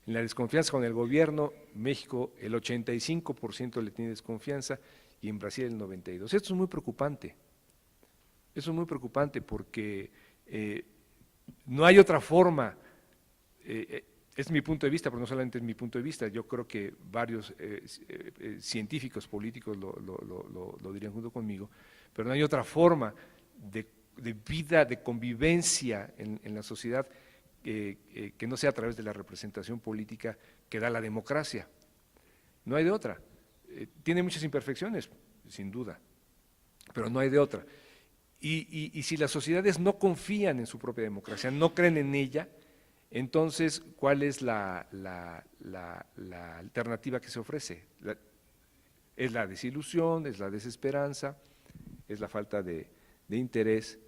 [SPEAKER 2] En la desconfianza con el gobierno, México el 85% le tiene desconfianza y en Brasil el 92%. Esto es muy preocupante. Eso es muy preocupante porque no hay otra forma, es mi punto de vista, pero no solamente es mi punto de vista, yo creo que varios científicos políticos lo dirían junto conmigo, pero no hay otra forma de vida, de convivencia en la sociedad que no sea a través de la representación política que da la democracia. No hay de otra. Tiene muchas imperfecciones, sin duda, pero no hay de otra. Y si las sociedades no confían en su propia democracia, no creen en ella, entonces, ¿cuál es la alternativa que se ofrece? Es la desilusión, es la desesperanza, es la falta de interés,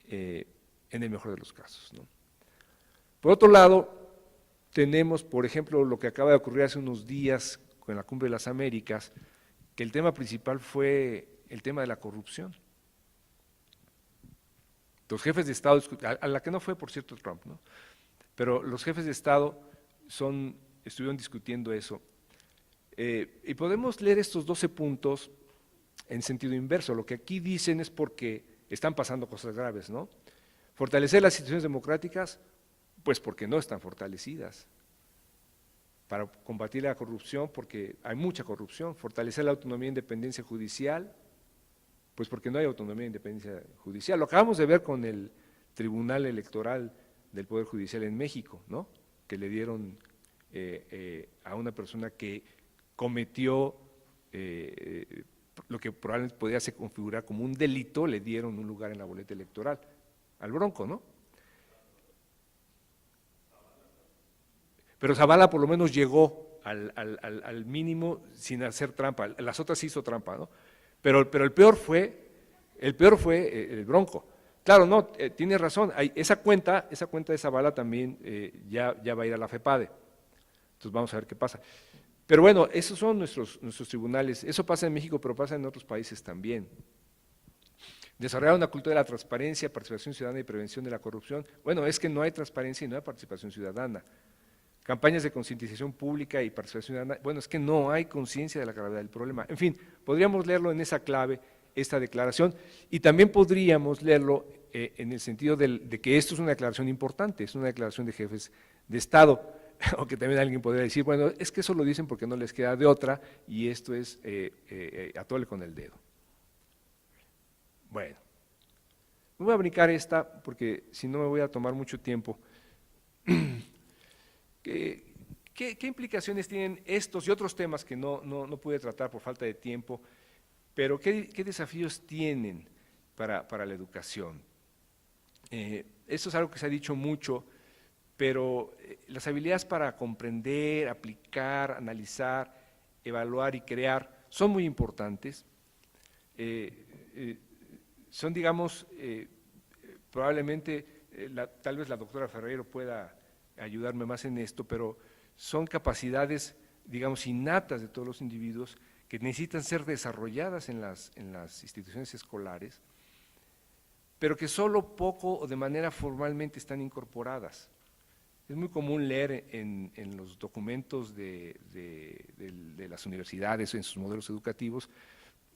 [SPEAKER 2] en el mejor de los casos, ¿no? Por otro lado, tenemos, por ejemplo, lo que acaba de ocurrir hace unos días con la Cumbre de las Américas, que el tema principal fue el tema de la corrupción. Los jefes de Estado, a la que no fue, por cierto, Trump, ¿no? Pero los jefes de Estado estuvieron discutiendo eso. Y podemos leer estos 12 puntos en sentido inverso. Lo que aquí dicen es porque están pasando cosas graves, ¿no? Fortalecer las instituciones democráticas, pues porque no están fortalecidas. Para combatir la corrupción, porque hay mucha corrupción. Fortalecer la autonomía e independencia judicial, pues porque no hay autonomía e independencia judicial. Lo acabamos de ver con el Tribunal Electoral del Poder Judicial en México, ¿no? Que le dieron a una persona que cometió lo que probablemente podía se configurar como un delito, le dieron un lugar en la boleta electoral, al Bronco, ¿no? Pero Zavala por lo menos llegó al mínimo sin hacer trampa, las otras sí hizo trampa, ¿no? Pero el peor fue el Bronco. Claro, no, tiene razón, esa cuenta de Zavala también ya va a ir a la FEPADE, entonces vamos a ver qué pasa. Pero bueno, esos son nuestros tribunales, eso pasa en México, pero pasa en otros países también. Desarrollar una cultura de la transparencia, participación ciudadana y prevención de la corrupción. Bueno, es que no hay transparencia y no hay participación ciudadana. Campañas de concientización pública y participación ciudadana. Bueno, es que no hay conciencia de la gravedad del problema. En fin, podríamos leerlo en esa clave, esta declaración, y también podríamos leerlo en el sentido de que esto es una declaración importante, es una declaración de jefes de Estado, aunque también alguien podría decir, bueno, es que eso lo dicen porque no les queda de otra, y esto es atole con el dedo. Bueno, me voy a brincar esta porque si no me voy a tomar mucho tiempo. ¿Qué implicaciones tienen estos y otros temas que no pude tratar por falta de tiempo, pero qué desafíos tienen para la educación? Esto es algo que se ha dicho mucho, pero las habilidades para comprender, aplicar, analizar, evaluar y crear son muy importantes. Son, digamos, probablemente, tal vez la doctora Ferreiro pueda ayudarme más en esto, pero son capacidades, digamos, innatas de todos los individuos que necesitan ser desarrolladas en las instituciones escolares, pero que solo poco o de manera formalmente están incorporadas. Es muy común leer en los documentos de las universidades, en sus modelos educativos,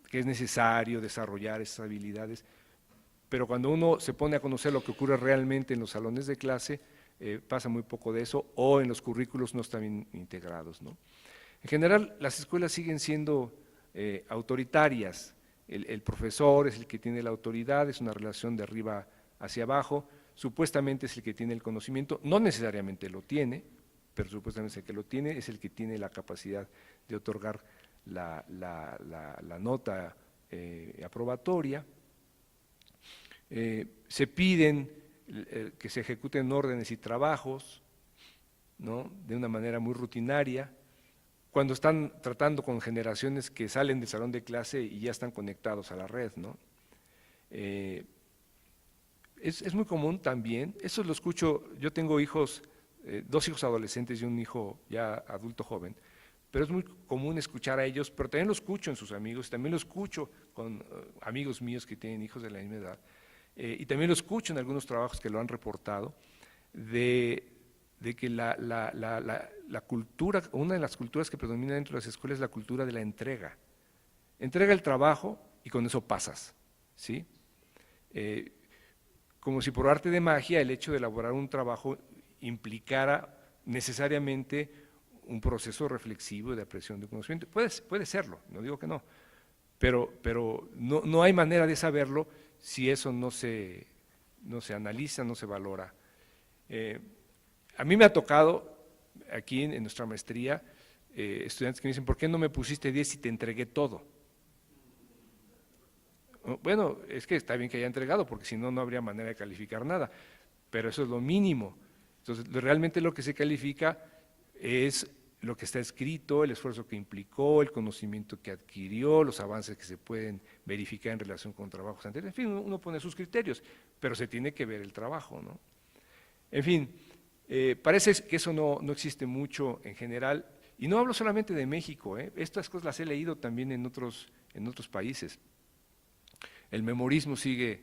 [SPEAKER 2] que es necesario desarrollar esas habilidades, pero cuando uno se pone a conocer lo que ocurre realmente en los salones de clase, pasa muy poco de eso, o en los currículos no están bien integrados, ¿no? En general, las escuelas siguen siendo autoritarias. El profesor es el que tiene la autoridad, es una relación de arriba hacia abajo, supuestamente es el que tiene el conocimiento, no necesariamente lo tiene, pero supuestamente es el que lo tiene, es el que tiene la capacidad de otorgar la nota aprobatoria. Se piden que se ejecuten órdenes y trabajos, ¿no?, de una manera muy rutinaria, cuando están tratando con generaciones que salen del salón de clase y ya están conectados a la red, ¿no? Es muy común también, eso lo escucho, yo tengo hijos, 2 hijos adolescentes y un hijo ya adulto joven, pero es muy común escuchar a ellos, pero también lo escucho en sus amigos, también lo escucho con amigos míos que tienen hijos de la misma edad, y también lo escucho en algunos trabajos que lo han reportado, de que la cultura, una de las culturas que predomina dentro de las escuelas es la cultura de la entrega. Entrega el trabajo y con eso pasas, ¿sí? Como si por arte de magia el hecho de elaborar un trabajo implicara necesariamente un proceso reflexivo de apreciación de conocimiento. Puede serlo, no digo que no, pero no hay manera de saberlo si eso no se analiza, no se valora. A mí me ha tocado aquí en nuestra maestría estudiantes que me dicen, ¿por qué no me pusiste 10 si te entregué todo? Bueno, es que está bien que haya entregado, porque si no, no habría manera de calificar nada, pero eso es lo mínimo. Entonces, realmente lo que se califica es lo que está escrito, el esfuerzo que implicó, el conocimiento que adquirió, los avances que se pueden verificar en relación con trabajos anteriores. En fin, uno pone sus criterios, pero se tiene que ver el trabajo, ¿no? En fin, parece que eso no existe mucho en general, y no hablo solamente de México, estas cosas las he leído también en otros países. El memorismo sigue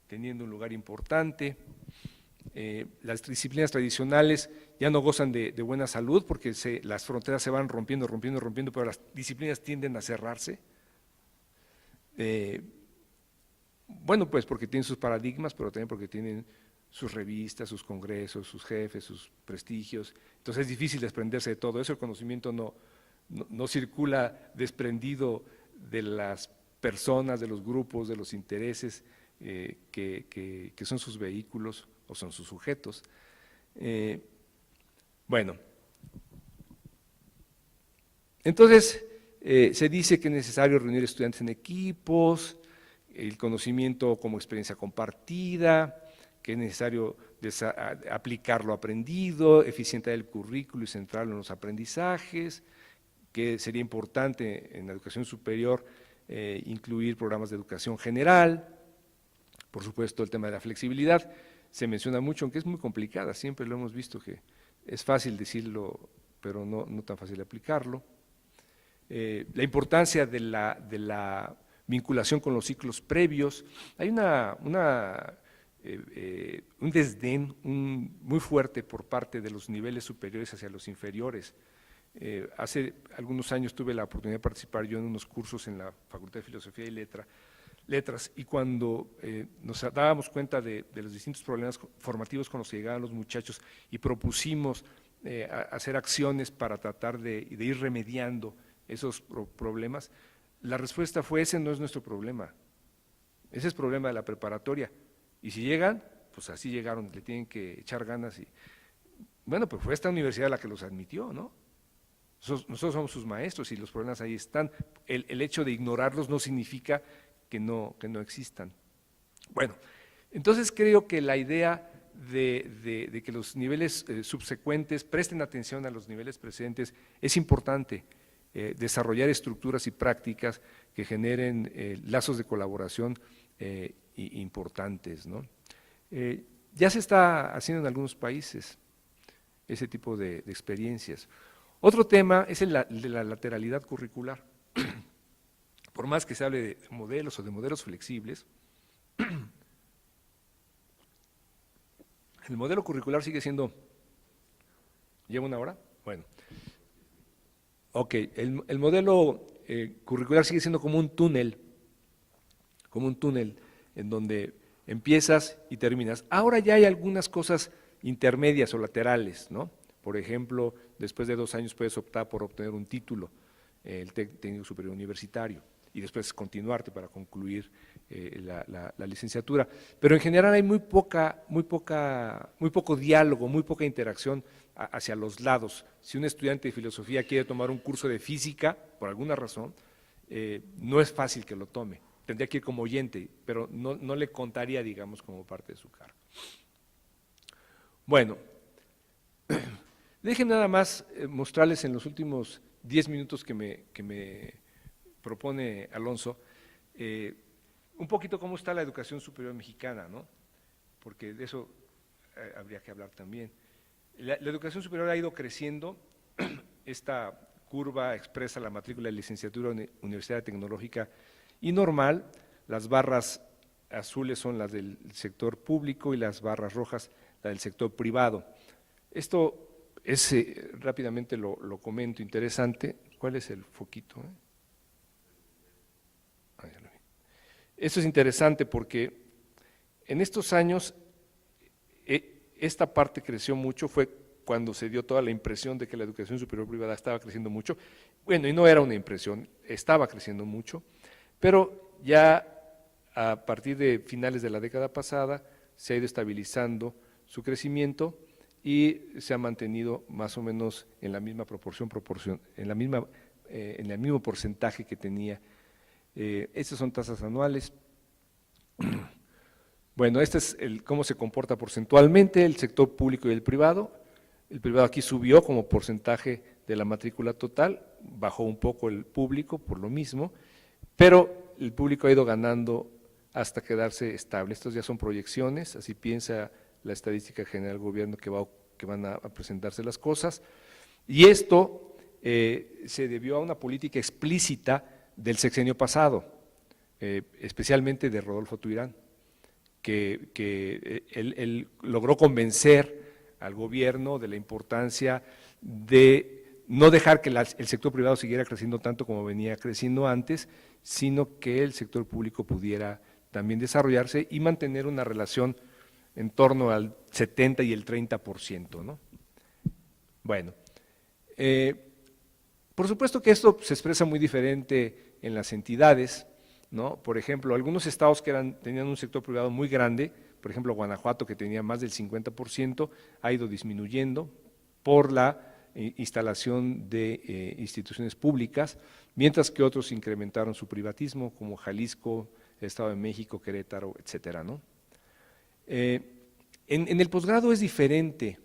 [SPEAKER 2] teniendo un lugar importante, las disciplinas tradicionales ya no gozan de buena salud porque las fronteras se van rompiendo, pero las disciplinas tienden a cerrarse. Bueno, pues porque tienen sus paradigmas, pero también porque tienen sus revistas, sus congresos, sus jefes, sus prestigios. Entonces es difícil desprenderse de todo eso. El conocimiento no circula desprendido de las personas, de los grupos, de los intereses que son sus vehículos o son sus sujetos. Bueno, entonces se dice que es necesario reunir estudiantes en equipos, el conocimiento como experiencia compartida, que es necesario aplicar lo aprendido, eficientar el currículo y centrarlo en los aprendizajes, que sería importante en la educación superior incluir programas de educación general, por supuesto el tema de la flexibilidad, se menciona mucho, aunque es muy complicada, siempre lo hemos visto que es fácil decirlo, pero no tan fácil aplicarlo. La importancia de la vinculación con los ciclos previos, hay un desdén muy fuerte por parte de los niveles superiores hacia los inferiores. Hace algunos años tuve la oportunidad de participar yo en unos cursos en la Facultad de Filosofía y Letras, y cuando nos dábamos cuenta de los distintos problemas formativos con los que llegaban los muchachos y propusimos hacer acciones para tratar de ir remediando esos problemas, la respuesta fue: ese no es nuestro problema, ese es problema de la preparatoria, y si llegan, pues así llegaron, le tienen que echar ganas, y bueno, pues fue esta universidad la que los admitió, ¿no? Nosotros somos sus maestros y los problemas ahí están. El hecho de ignorarlos no significa que no existan. Bueno, entonces creo que la idea de que los niveles subsecuentes presten atención a los niveles presentes es importante. Desarrollar estructuras y prácticas que generen lazos de colaboración importantes, ¿no? Ya se está haciendo en algunos países ese tipo de experiencias. Otro tema es el de la lateralidad curricular. Por más que se hable de modelos o de modelos flexibles, el modelo curricular sigue siendo… ¿Lleva una hora? Bueno. Ok, el modelo curricular sigue siendo como un túnel en donde empiezas y terminas. Ahora ya hay algunas cosas intermedias o laterales, ¿no? Por ejemplo, después de 2 años puedes optar por obtener un título, el técnico superior universitario, y después continuarte para concluir la licenciatura. Pero en general hay muy poco diálogo, muy poca interacción hacia los lados. Si un estudiante de filosofía quiere tomar un curso de física, por alguna razón, no es fácil que lo tome. Tendría que ir como oyente, pero no le contaría, digamos, como parte de su cargo. Bueno, déjenme nada más mostrarles en los últimos 10 minutos que me propone Alonso, un poquito cómo está la educación superior mexicana, ¿no? Porque de eso habría que hablar también. La educación superior ha ido creciendo, esta curva expresa la matrícula de licenciatura universitaria tecnológica y normal, las barras azules son las del sector público y las barras rojas las del sector privado. Esto es, rápidamente lo comento, interesante. ¿Cuál es el foquito? Ya lo vi. Esto es interesante porque en estos años esta parte creció mucho, fue cuando se dio toda la impresión de que la educación superior privada estaba creciendo mucho. Bueno, y no era una impresión, estaba creciendo mucho, pero ya a partir de finales de la década pasada se ha ido estabilizando su crecimiento y se ha mantenido más o menos en la misma proporción en el mismo porcentaje que tenía. Estas son tasas anuales. Bueno, este es cómo se comporta porcentualmente el sector público y el privado. El privado aquí subió como porcentaje de la matrícula total, bajó un poco el público por lo mismo, pero el público ha ido ganando hasta quedarse estable. Estos ya son proyecciones, así piensa la Estadística General del Gobierno que van a presentarse las cosas, y esto se debió a una política explícita del sexenio pasado, especialmente de Rodolfo Tuirán, que él logró convencer al gobierno de la importancia de no dejar que el sector privado siguiera creciendo tanto como venía creciendo antes, sino que el sector público pudiera también desarrollarse y mantener una relación en torno al 70 y el 30%, ¿no? Bueno, por supuesto que esto se expresa muy diferente en las entidades, ¿no? Por ejemplo, algunos estados que tenían un sector privado muy grande, por ejemplo, Guanajuato, que tenía más del 50%, ha ido disminuyendo por la instalación de instituciones públicas, mientras que otros incrementaron su privatismo, como Jalisco, el Estado de México, Querétaro, etcétera, ¿no? En el posgrado es diferente.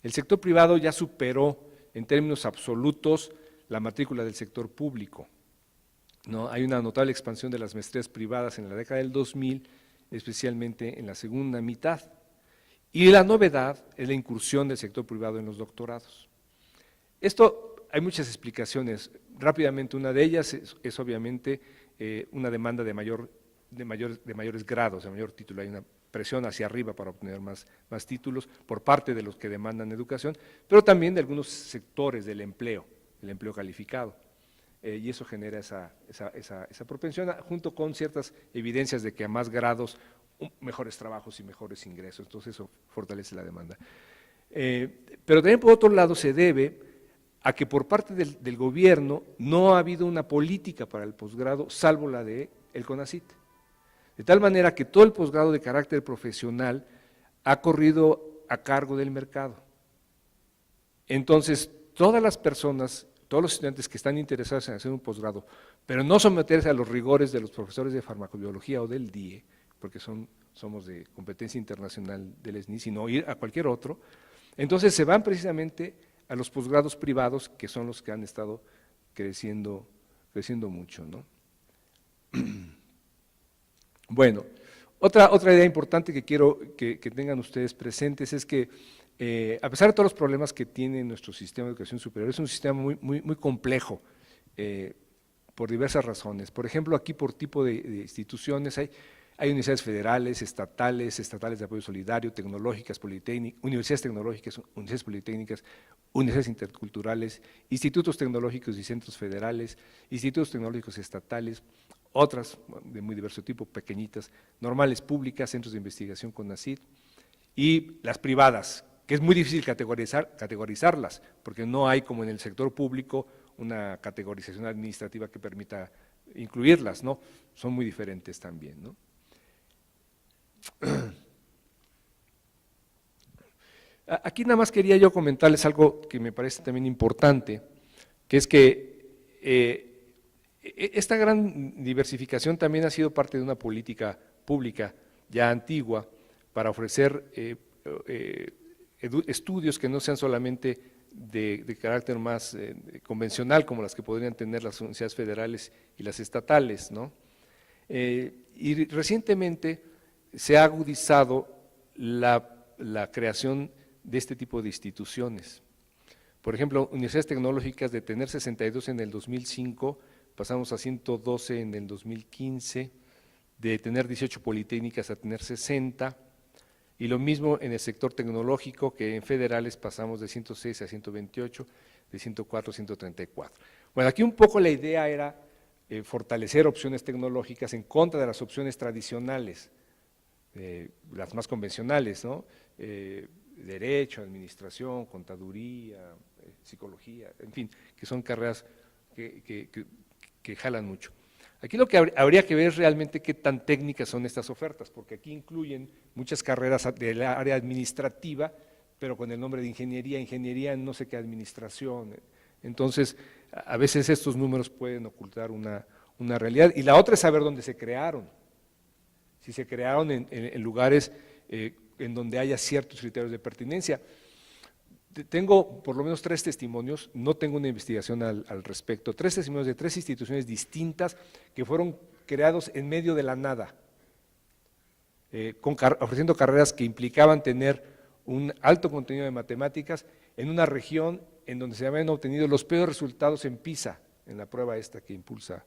[SPEAKER 2] El sector privado ya superó en términos absolutos la matrícula del sector público, ¿no? Hay una notable expansión de las maestrías privadas en la década del 2000, especialmente en la segunda mitad. Y la novedad es la incursión del sector privado en los doctorados. Esto hay muchas explicaciones. Rápidamente, una de ellas es obviamente una demanda de mayores grados, de mayor título. Hay una presión hacia arriba para obtener más títulos por parte de los que demandan educación, pero también de algunos sectores del empleo calificado. Y eso genera esa propensión, junto con ciertas evidencias de que a más grados, mejores trabajos y mejores ingresos. Entonces eso fortalece la demanda. Pero también por otro lado se debe a que por parte del gobierno no ha habido una política para el posgrado, salvo la del CONACYT. De tal manera que todo el posgrado de carácter profesional ha corrido a cargo del mercado. Entonces, todas las personas, todos los estudiantes que están interesados en hacer un posgrado, pero no someterse a los rigores de los profesores de farmacobiología o del DIE, porque somos de competencia internacional del SNI, sino ir a cualquier otro, entonces se van precisamente a los posgrados privados, que son los que han estado creciendo mucho, ¿no? Bueno, otra idea importante que quiero que tengan ustedes presentes es que a pesar de todos los problemas que tiene nuestro sistema de educación superior, es un sistema muy complejo por diversas razones. Por ejemplo, aquí por tipo de instituciones hay universidades federales, estatales de apoyo solidario, tecnológicas, universidades tecnológicas, universidades politécnicas, universidades interculturales, institutos tecnológicos y centros federales, institutos tecnológicos estatales, otras de muy diverso tipo, pequeñitas, normales públicas, centros de investigación CONACYT, y las privadas, que es muy difícil categorizarlas, porque no hay, como en el sector público, una categorización administrativa que permita incluirlas, ¿no? Son muy diferentes también, ¿no? Aquí nada más quería yo comentarles algo que me parece también importante, que es que esta gran diversificación también ha sido parte de una política pública ya antigua para ofrecer estudios que no sean solamente de carácter más convencional, como las que podrían tener las universidades federales y las estatales, ¿no? Y recientemente se ha agudizado la creación de este tipo de instituciones. Por ejemplo, universidades tecnológicas, de tener 62 en el 2005, pasamos a 112 en el 2015, de tener 18 politécnicas a tener 60, y lo mismo en el sector tecnológico, que en federales pasamos de 106 a 128, de 104 a 134. Bueno, aquí un poco la idea era fortalecer opciones tecnológicas en contra de las opciones tradicionales, las más convencionales, ¿no? Derecho, administración, contaduría, psicología, en fin, que son carreras que jalan mucho. Aquí lo que habría que ver es realmente qué tan técnicas son estas ofertas, porque aquí incluyen muchas carreras del área administrativa, pero con el nombre de ingeniería no sé qué administración. Entonces, a veces estos números pueden ocultar una realidad. Y la otra es saber dónde se crearon. Si se crearon en lugares en donde haya ciertos criterios de pertinencia. Tengo por lo menos 3 testimonios, no tengo una investigación al respecto, 3 testimonios de 3 instituciones distintas que fueron creados en medio de la nada, ofreciendo carreras que implicaban tener un alto contenido de matemáticas en una región en donde se habían obtenido los peores resultados en PISA, en la prueba esta que impulsa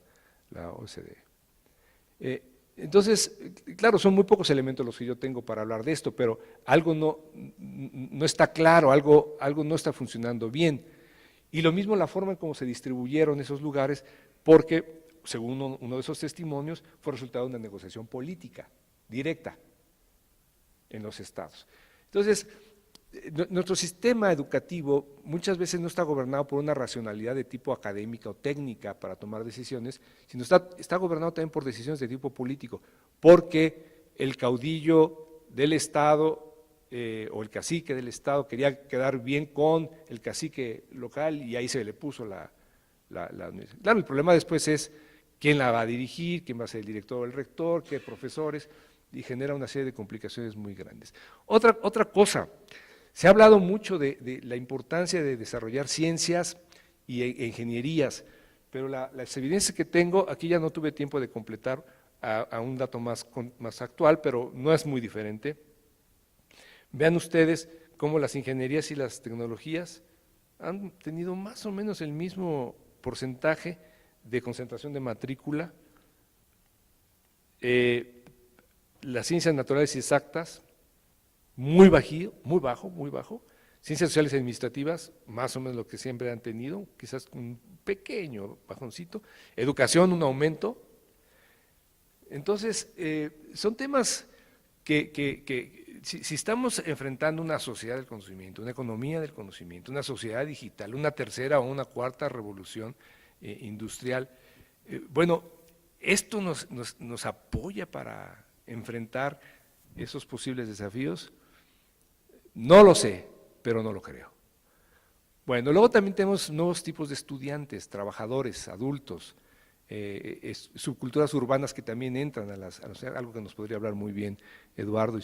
[SPEAKER 2] la OCDE. Entonces, claro, son muy pocos elementos los que yo tengo para hablar de esto, pero algo no está claro, algo no está funcionando bien. Y lo mismo la forma en cómo se distribuyeron esos lugares, porque según uno de esos testimonios, fue resultado de una negociación política directa en los estados. Entonces, nuestro sistema educativo muchas veces no está gobernado por una racionalidad de tipo académica o técnica para tomar decisiones, sino está gobernado también por decisiones de tipo político, porque el caudillo del Estado o el cacique del Estado quería quedar bien con el cacique local y ahí se le puso la universidad. Claro, el problema después es quién la va a dirigir, quién va a ser el director o el rector, qué profesores, y genera una serie de complicaciones muy grandes. Otra cosa, se ha hablado mucho de la importancia de desarrollar ciencias e ingenierías, pero las evidencias que tengo, aquí ya no tuve tiempo de completar a un dato más actual, pero no es muy diferente. Vean ustedes cómo las ingenierías y las tecnologías han tenido más o menos el mismo porcentaje de concentración de matrícula. Las ciencias naturales y exactas, muy bajo. Ciencias sociales y administrativas, más o menos lo que siempre han tenido, quizás un pequeño bajoncito. Educación, un aumento. Entonces, son temas que si estamos enfrentando una sociedad del conocimiento, una economía del conocimiento, una sociedad digital, una tercera o una cuarta revolución industrial, bueno, esto nos apoya para enfrentar esos posibles desafíos. No lo sé, pero no lo creo. Bueno, luego también tenemos nuevos tipos de estudiantes, trabajadores, adultos, subculturas urbanas que también entran algo que nos podría hablar muy bien Eduardo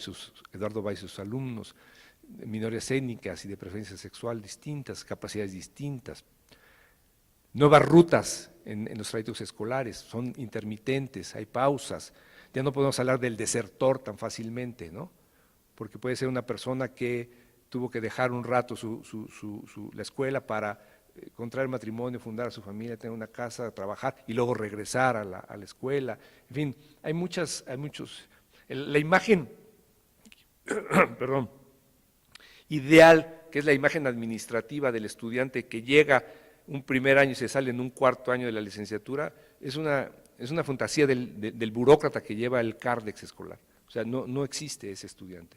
[SPEAKER 2] Valls y sus alumnos, minorías étnicas y de preferencia sexual distintas, capacidades distintas, nuevas rutas en los trayectos escolares, son intermitentes, hay pausas, ya no podemos hablar del desertor tan fácilmente, ¿no? Porque puede ser una persona que tuvo que dejar un rato la escuela para contraer matrimonio, fundar a su familia, tener una casa, trabajar y luego regresar a la escuela. En fin, hay muchos. La imagen, perdón, ideal, que es la imagen administrativa del estudiante que llega un primer año y se sale en un cuarto año de la licenciatura, es una fantasía del burócrata que lleva el cárdex escolar. O sea, no existe ese estudiante.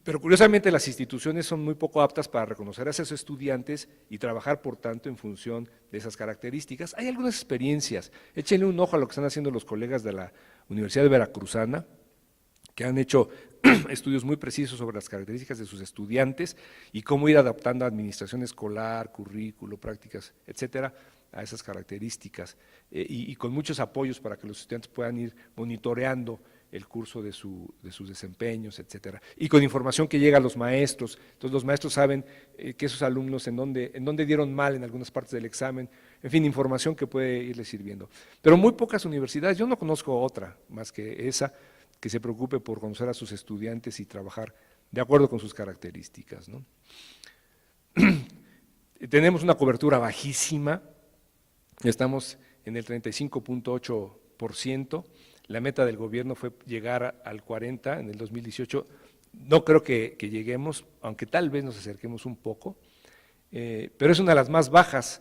[SPEAKER 2] Pero curiosamente las instituciones son muy poco aptas para reconocer a esos estudiantes y trabajar, por tanto, en función de esas características. Hay algunas experiencias, échenle un ojo a lo que están haciendo los colegas de la Universidad de Veracruzana, que han hecho estudios muy precisos sobre las características de sus estudiantes y cómo ir adaptando administración escolar, currículo, prácticas, etcétera, a esas características, y con muchos apoyos para que los estudiantes puedan ir monitoreando el curso de sus desempeños, etcétera, y con información que llega a los maestros. Entonces los maestros saben que esos alumnos en dónde dieron mal en algunas partes del examen, en fin, información que puede irles sirviendo. Pero muy pocas universidades, yo no conozco otra más que esa, que se preocupe por conocer a sus estudiantes y trabajar de acuerdo con sus características, ¿no? Tenemos una cobertura bajísima, estamos en el 35.8%, la meta del gobierno fue llegar al 40% en el 2018, no creo que lleguemos, aunque tal vez nos acerquemos un poco, pero es una de las más bajas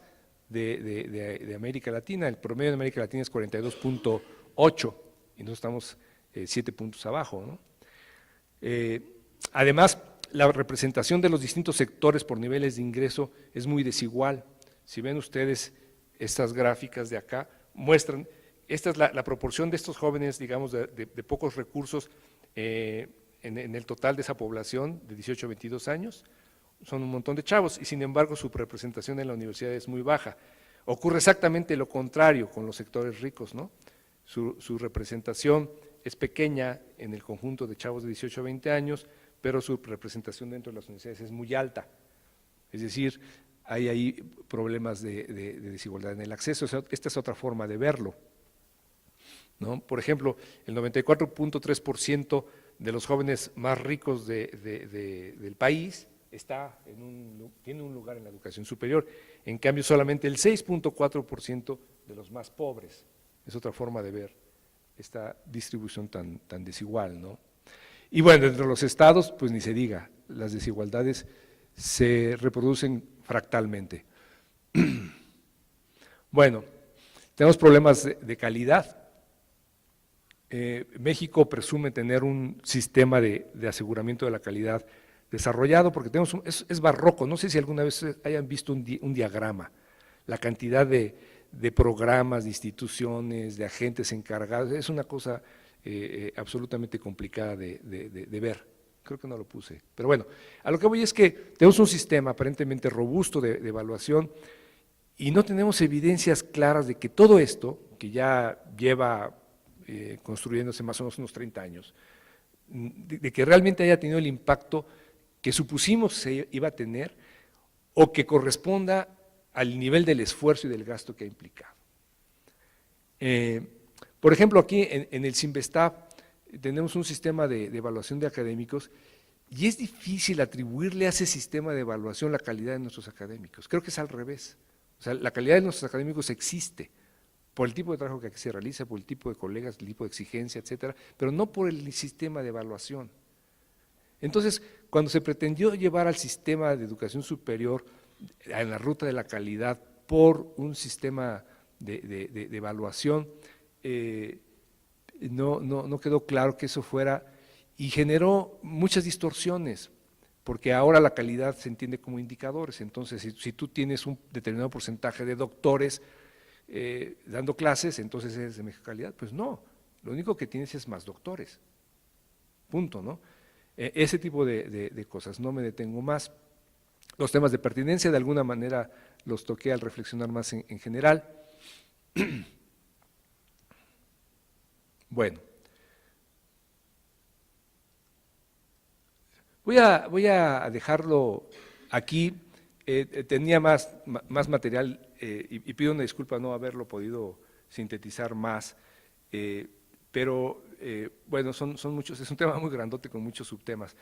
[SPEAKER 2] de América Latina. El promedio de América Latina es 42.8 y nosotros estamos 7 puntos abajo, ¿no? Además, la representación de los distintos sectores por niveles de ingreso es muy desigual. Si ven ustedes estas gráficas de acá, muestran, esta es la proporción de estos jóvenes, digamos, de pocos recursos en el total de esa población de 18 a 22 años, son un montón de chavos y sin embargo su representación en la universidad es muy baja. Ocurre exactamente lo contrario con los sectores ricos, ¿no? Su representación es pequeña en el conjunto de chavos de 18 a 20 años, pero su representación dentro de las universidades es muy alta. Es decir, hay ahí problemas de desigualdad en el acceso. Esta es otra forma de verlo, ¿no? Por ejemplo, el 94.3% de los jóvenes más ricos del país tiene un lugar en la educación superior, en cambio solamente el 6.4% de los más pobres. Es otra forma de ver esta distribución tan desigual, ¿no? Y bueno, entre los estados, pues ni se diga, las desigualdades se reproducen fractalmente. Bueno, Tenemos problemas de calidad. México presume tener un sistema de aseguramiento de la calidad desarrollado, porque tenemos es barroco. No sé si alguna vez hayan visto un diagrama, la cantidad de programas, de instituciones, de agentes encargados, es una cosa absolutamente complicada de ver. Creo que no lo puse, pero bueno, a lo que voy es que tenemos un sistema aparentemente robusto de evaluación y no tenemos evidencias claras de que todo esto, que ya lleva construyéndose más o menos unos 30 años, de que realmente haya tenido el impacto que supusimos se iba a tener o que corresponda al nivel del esfuerzo y del gasto que ha implicado. Por ejemplo, aquí en el CINVESTAB tenemos un sistema de evaluación de académicos y es difícil atribuirle a ese sistema de evaluación la calidad de nuestros académicos. Creo que es al revés. O sea, la calidad de nuestros académicos existe por el tipo de trabajo que aquí se realiza, por el tipo de colegas, el tipo de exigencia, etcétera, pero no por el sistema de evaluación. Entonces, cuando se pretendió llevar al sistema de educación superior en la ruta de la calidad por un sistema de evaluación, no quedó claro que eso fuera y generó muchas distorsiones, porque ahora la calidad se entiende como indicadores. Entonces, si tú tienes un determinado porcentaje de doctores dando clases, entonces eres de mejor calidad. Pues no, lo único que tienes es más doctores, punto, ¿no? Ese tipo de cosas, no me detengo más. Los temas de pertinencia de alguna manera los toqué al reflexionar más en general. Bueno, voy a dejarlo aquí. Tenía más material y pido una disculpa no haberlo podido sintetizar más, pero bueno, son muchos, es un tema muy grandote con muchos subtemas,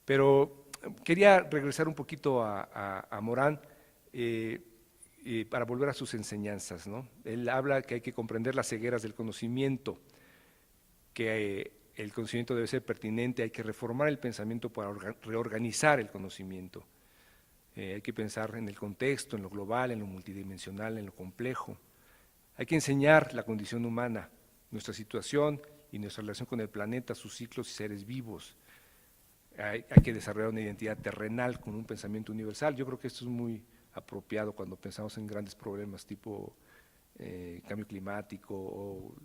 [SPEAKER 2] pero quería regresar un poquito a Morán para volver a sus enseñanzas, ¿no? Él habla que hay que comprender las cegueras del conocimiento, que el conocimiento debe ser pertinente, hay que reformar el pensamiento para reorganizar el conocimiento. Hay que pensar en el contexto, en lo global, en lo multidimensional, en lo complejo. Hay que enseñar la condición humana, nuestra situación y nuestra relación con el planeta, sus ciclos y seres vivos. Hay que desarrollar una identidad terrenal con un pensamiento universal. Yo creo que esto es muy apropiado cuando pensamos en grandes problemas tipo cambio climático o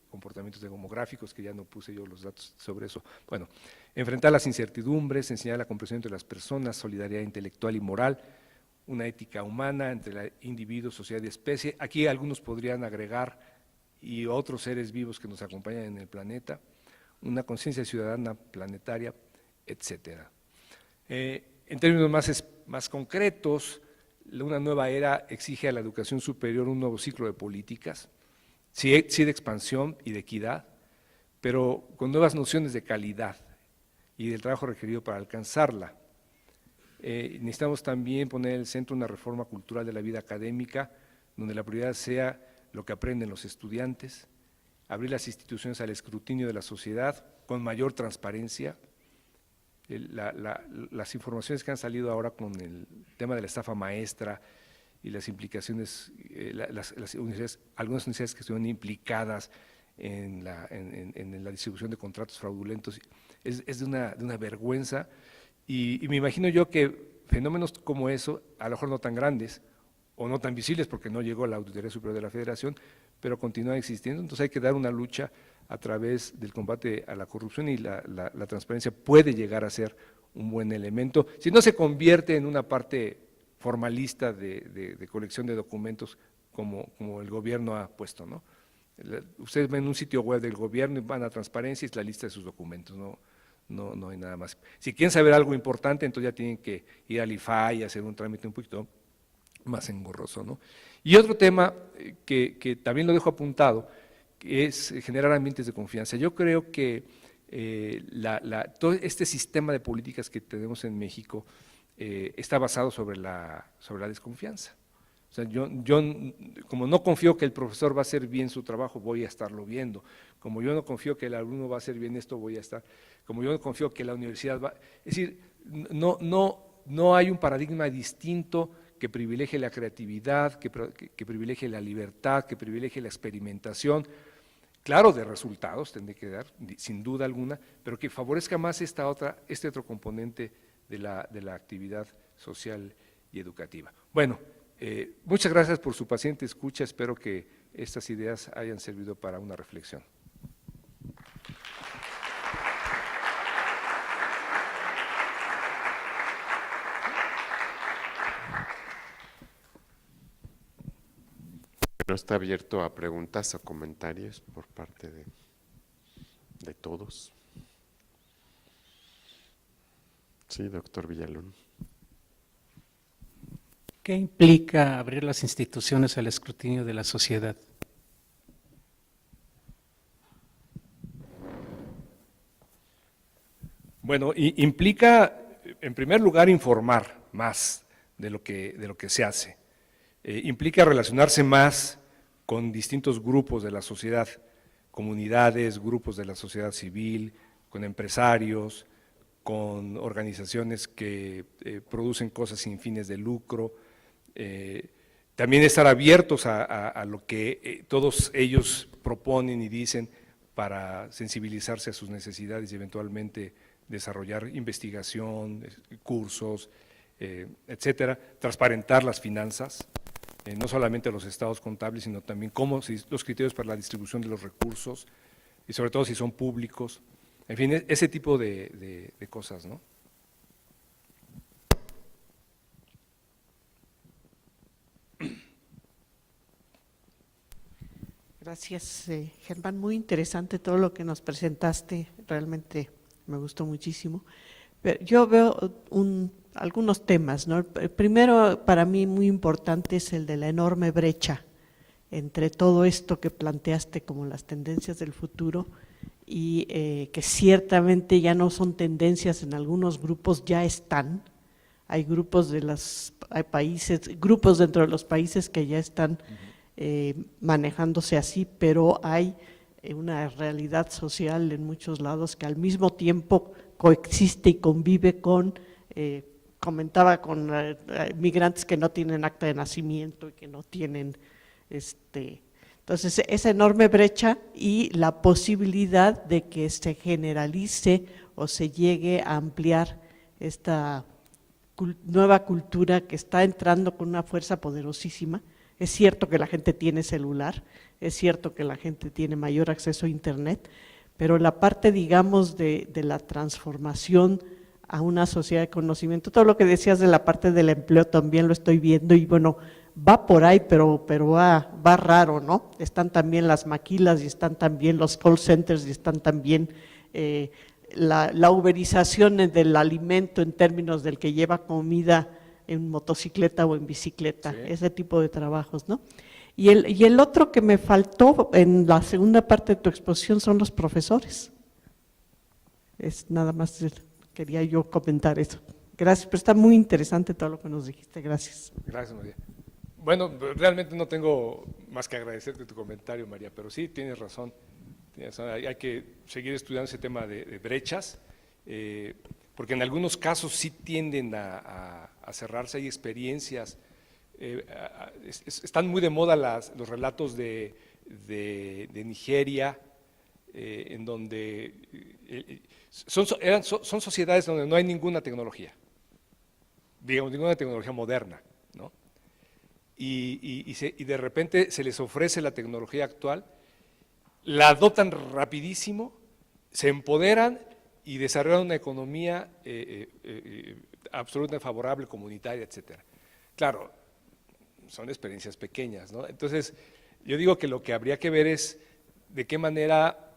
[SPEAKER 2] comportamientos demográficos, que ya no puse yo los datos sobre eso. Bueno, enfrentar las incertidumbres, enseñar la comprensión entre las personas, solidaridad intelectual y moral, una ética humana entre el individuo, sociedad y especie. Aquí algunos podrían agregar y otros seres vivos que nos acompañan en el planeta, una conciencia ciudadana planetaria, etcétera. En términos más concretos, una nueva era exige a la educación superior un nuevo ciclo de políticas, sí de expansión y de equidad, pero con nuevas nociones de calidad y del trabajo requerido para alcanzarla. Necesitamos también poner en el centro una reforma cultural de la vida académica, donde la prioridad sea lo que aprenden los estudiantes, abrir las instituciones al escrutinio de la sociedad con mayor transparencia. Las informaciones que han salido ahora con el tema de la estafa maestra y las implicaciones, las universidades, algunas universidades que estuvieron implicadas en la distribución de contratos fraudulentos, es de una vergüenza y me imagino yo que fenómenos como eso, a lo mejor no tan grandes o no tan visibles porque no llegó a la Auditoría Superior de la Federación, pero continúan existiendo, entonces hay que dar una lucha a través del combate a la corrupción y la transparencia puede llegar a ser un buen elemento, si no se convierte en una parte formalista de colección de documentos como el gobierno ha puesto, ¿no? Ustedes ven un sitio web del gobierno y van a transparencia y es la lista de sus documentos, no hay nada más. Si quieren saber algo importante, entonces ya tienen que ir al IFAI y hacer un trámite un poquito más engorroso, ¿no? Y otro tema que también lo dejo apuntado, es generar ambientes de confianza. Yo creo que todo este sistema de políticas que tenemos en México está basado sobre la desconfianza. O sea, yo como no confío que el profesor va a hacer bien su trabajo, voy a estarlo viendo. Como yo no confío que el alumno va a hacer bien esto, voy a estar. Como yo no confío que la universidad va. Es decir, no hay un paradigma distinto que privilegie la creatividad, que privilegie la libertad, que privilegie la experimentación, claro, de resultados tendré que dar, sin duda alguna, pero que favorezca más este otro componente de la actividad social y educativa. Bueno, muchas gracias por su paciente escucha, espero que estas ideas hayan servido para una reflexión.
[SPEAKER 1] No está abierto a preguntas o comentarios por parte de todos. Sí, doctor Villalón.
[SPEAKER 3] ¿Qué implica abrir las instituciones al escrutinio de la sociedad?
[SPEAKER 2] Bueno, implica, en primer lugar, informar más de lo que se hace. Implica relacionarse más con distintos grupos de la sociedad, comunidades, grupos de la sociedad civil, con empresarios, con organizaciones que producen cosas sin fines de lucro. También estar abiertos a lo que todos ellos proponen y dicen para sensibilizarse a sus necesidades y eventualmente desarrollar investigación, cursos, etcétera, transparentar las finanzas, no solamente los estados contables, sino también los criterios para la distribución de los recursos y sobre todo si son públicos, en fin, ese tipo de cosas, ¿no?
[SPEAKER 4] Gracias, Germán. Muy interesante todo lo que nos presentaste, realmente me gustó muchísimo. Pero yo veo algunos temas, ¿no? El primero, para mí muy importante, es el de la enorme brecha entre todo esto que planteaste como las tendencias del futuro y que ciertamente ya no son tendencias, en algunos grupos ya están. Hay grupos grupos dentro de los países que ya están manejándose así, pero hay una realidad social en muchos lados que al mismo tiempo coexiste y convive con, comentaba con migrantes que no tienen acta de nacimiento y que no tienen, entonces esa enorme brecha y la posibilidad de que se generalice o se llegue a ampliar esta nueva cultura que está entrando con una fuerza poderosísima. Es cierto que la gente tiene celular, es cierto que la gente tiene mayor acceso a internet, pero la parte, digamos, de la transformación a una sociedad de conocimiento, todo lo que decías de la parte del empleo también lo estoy viendo y bueno, va por ahí, pero va raro, ¿no? Están también las maquilas y están también los call centers y están también la uberización del alimento en términos del que lleva comida en motocicleta o en bicicleta, sí. Ese tipo de trabajos, ¿no? Y el otro que me faltó en la segunda parte de tu exposición son los profesores. Es nada más, quería yo comentar eso. Gracias, pero está muy interesante todo lo que nos dijiste, gracias.
[SPEAKER 2] Gracias, María. Bueno, realmente no tengo más que agradecerte tu comentario, María, pero sí, tienes razón. Hay que seguir estudiando ese tema de brechas, porque en algunos casos sí tienden a cerrarse, hay experiencias, están muy de moda los relatos de Nigeria, en donde son sociedades donde no hay ninguna tecnología, digamos, ninguna tecnología moderna, ¿no? Y de repente se les ofrece la tecnología actual, la adoptan rapidísimo, se empoderan y desarrollan una economía absolutamente favorable, comunitaria, etcétera. Claro, son experiencias pequeñas, ¿no? Entonces, yo digo que lo que habría que ver es de qué manera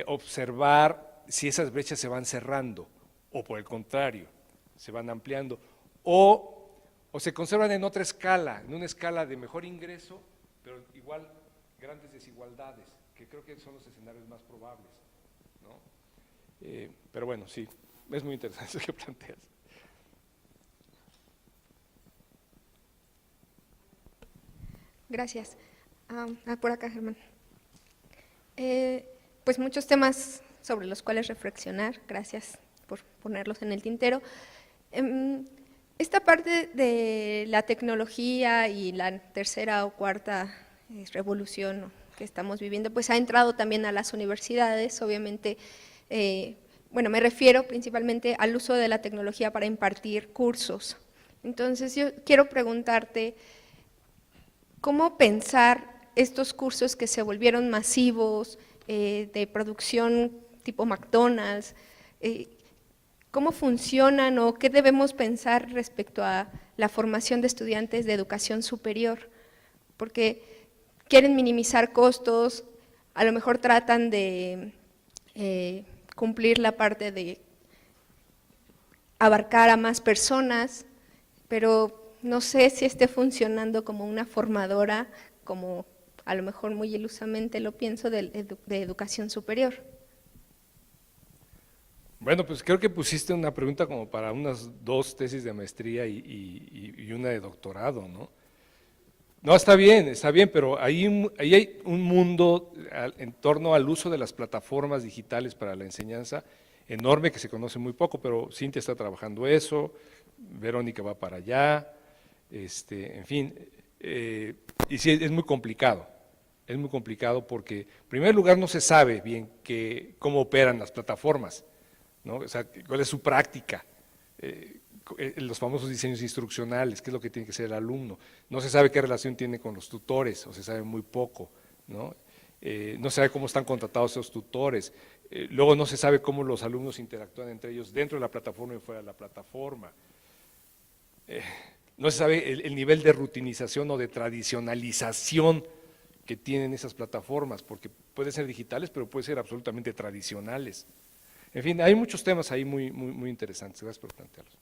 [SPEAKER 2] observar si esas brechas se van cerrando o por el contrario, se van ampliando o se conservan en otra escala, en una escala de mejor ingreso, pero igual grandes desigualdades, que creo que son los escenarios más probables, ¿no? Pero bueno, sí, es muy interesante lo que planteas.
[SPEAKER 5] Gracias. Por acá, Germán. Pues muchos temas sobre los cuales reflexionar, gracias por ponerlos en el tintero. Esta parte de la tecnología y la tercera o cuarta revolución que estamos viviendo, pues ha entrado también a las universidades, obviamente, bueno, me refiero principalmente al uso de la tecnología para impartir cursos. Entonces, yo quiero preguntarte, ¿cómo pensar estos cursos que se volvieron masivos, de producción tipo McDonald's, cómo funcionan o qué debemos pensar respecto a la formación de estudiantes de educación superior? Porque quieren minimizar costos, a lo mejor tratan de cumplir la parte de abarcar a más personas, pero no sé si esté funcionando como una formadora, como a lo mejor muy ilusamente lo pienso, de educación superior.
[SPEAKER 2] Bueno, pues creo que pusiste una pregunta como para unas 2 tesis de maestría y una de doctorado, ¿no? No, está bien, pero ahí hay un mundo en torno al uso de las plataformas digitales para la enseñanza enorme que se conoce muy poco, pero Cintia está trabajando eso, Verónica va para allá, en fin, y sí, es muy complicado porque en primer lugar no se sabe bien cómo operan las plataformas, ¿no? O sea, cuál es su práctica, los famosos diseños instruccionales, qué es lo que tiene que hacer el alumno. No se sabe qué relación tiene con los tutores, o se sabe muy poco, ¿no? No se sabe cómo están contratados esos tutores. Luego no se sabe cómo los alumnos interactúan entre ellos dentro de la plataforma y fuera de la plataforma. No se sabe el nivel de rutinización o de tradicionalización que tienen esas plataformas, porque pueden ser digitales, pero pueden ser absolutamente tradicionales. En fin, hay muchos temas ahí muy interesantes. Gracias por plantearlos.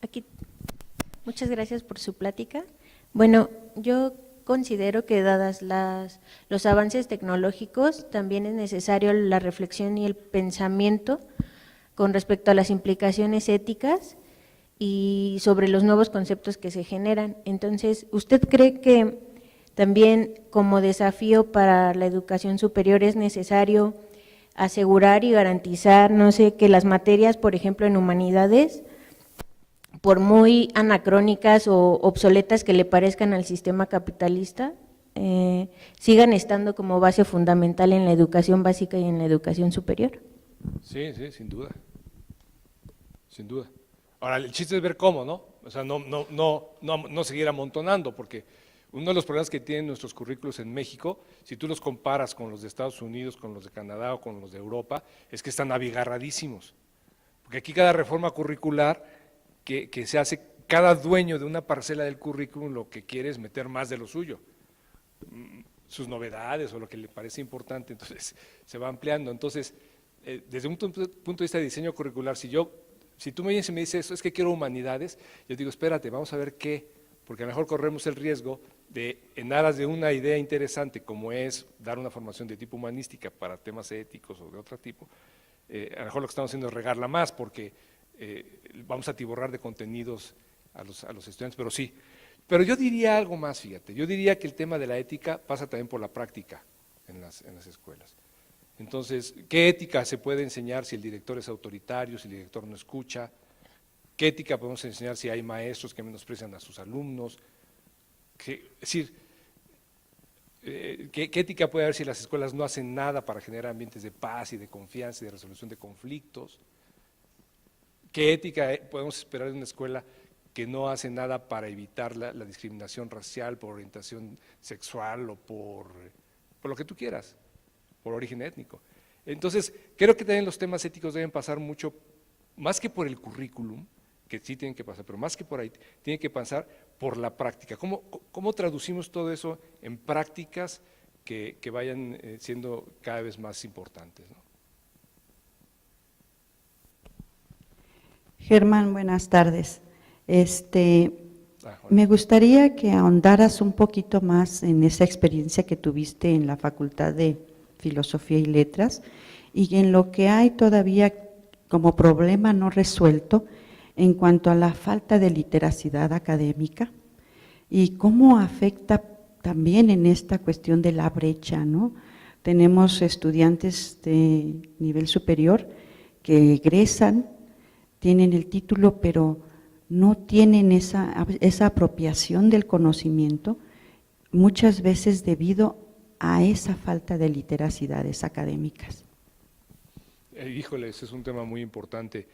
[SPEAKER 6] Aquí, muchas gracias por su plática. Bueno, yo considero que dadas los avances tecnológicos, también es necesario la reflexión y el pensamiento con respecto a las implicaciones éticas y sobre los nuevos conceptos que se generan. Entonces, ¿usted cree que también como desafío para la educación superior es necesario asegurar y garantizar, no sé, que las materias, por ejemplo, en humanidades, por muy anacrónicas o obsoletas que le parezcan al sistema capitalista, sigan estando como base fundamental en la educación básica y en la educación superior?
[SPEAKER 2] Sí, sin duda. Sin duda. Ahora, el chiste es ver cómo, ¿no? O sea, no seguir amontonando, porque uno de los problemas que tienen nuestros currículos en México, si tú los comparas con los de Estados Unidos, con los de Canadá o con los de Europa, es que están abigarradísimos. Porque aquí cada reforma curricular que se hace, cada dueño de una parcela del currículum lo que quiere es meter más de lo suyo, sus novedades o lo que le parece importante, entonces se va ampliando. Entonces, desde un punto de vista de diseño curricular, si tú me dices eso, es que quiero humanidades, yo digo, espérate, vamos a ver qué, porque a lo mejor corremos el riesgo de, en aras de una idea interesante como es dar una formación de tipo humanística para temas éticos o de otro tipo, a lo mejor lo que estamos haciendo es regarla más, porque vamos a atiborrar de contenidos a los estudiantes, pero sí. Pero yo diría algo más, fíjate, yo diría que el tema de la ética pasa también por la práctica en las escuelas. Entonces, ¿qué ética se puede enseñar si el director es autoritario, si el director no escucha? ¿Qué ética podemos enseñar si hay maestros que menosprecian a sus alumnos? Es decir, ¿qué ética puede haber si las escuelas no hacen nada para generar ambientes de paz y de confianza y de resolución de conflictos? ¿Qué ética podemos esperar de una escuela que no hace nada para evitar la discriminación racial por orientación sexual o por lo que tú quieras, por origen étnico? Entonces, creo que también los temas éticos deben pasar mucho, más que por el currículum, que sí tienen que pasar, pero más que por ahí, tienen que pasar por la práctica. ¿Cómo traducimos todo eso en prácticas que vayan siendo cada vez más importantes, ¿no?
[SPEAKER 7] Germán, buenas tardes. Me gustaría que ahondaras un poquito más en esa experiencia que tuviste en la Facultad de Filosofía y Letras y en lo que hay todavía como problema no resuelto en cuanto a la falta de literacidad académica y cómo afecta también en esta cuestión de la brecha, ¿no? Tenemos estudiantes de nivel superior que egresan, tienen el título, pero no tienen esa apropiación del conocimiento, muchas veces debido a esa falta de literacidades académicas.
[SPEAKER 2] Híjole, ese es un tema muy importante.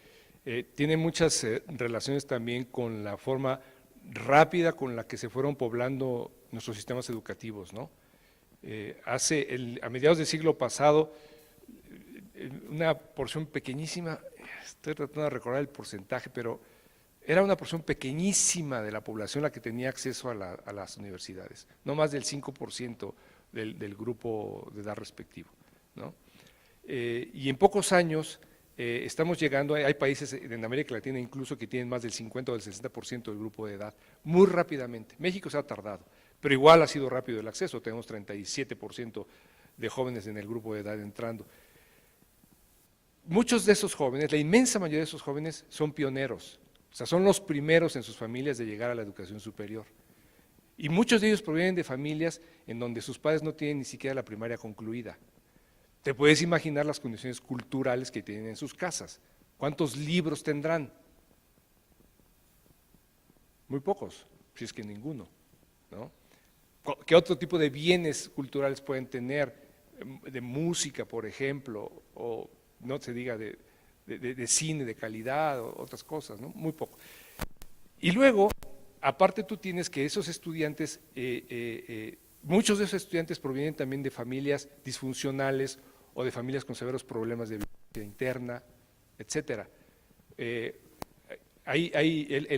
[SPEAKER 2] Tiene muchas relaciones también con la forma rápida con la que se fueron poblando nuestros sistemas educativos, ¿no? A mediados del siglo pasado, una porción pequeñísima, estoy tratando de recordar el porcentaje, pero era una porción pequeñísima de la población la que tenía acceso a las universidades, no más del 5% del grupo de edad respectivo, ¿no? Y en pocos años estamos llegando, hay países en América Latina incluso que tienen más del 50 o del 60% del grupo de edad, muy rápidamente. México se ha tardado, pero igual ha sido rápido el acceso, tenemos 37% de jóvenes en el grupo de edad entrando. Muchos de esos jóvenes, la inmensa mayoría de esos jóvenes son pioneros, o sea, son los primeros en sus familias de llegar a la educación superior. Y muchos de ellos provienen de familias en donde sus padres no tienen ni siquiera la primaria concluida. Te puedes imaginar las condiciones culturales que tienen en sus casas. ¿Cuántos libros tendrán? Muy pocos, si es que ninguno, ¿no? ¿Qué otro tipo de bienes culturales pueden tener? De música, por ejemplo, o no se diga de cine de calidad o otras cosas, ¿no? Muy poco. Y luego, aparte tú tienes que esos estudiantes, muchos de esos estudiantes provienen también de familias disfuncionales o de familias con severos problemas de violencia interna, etcétera. He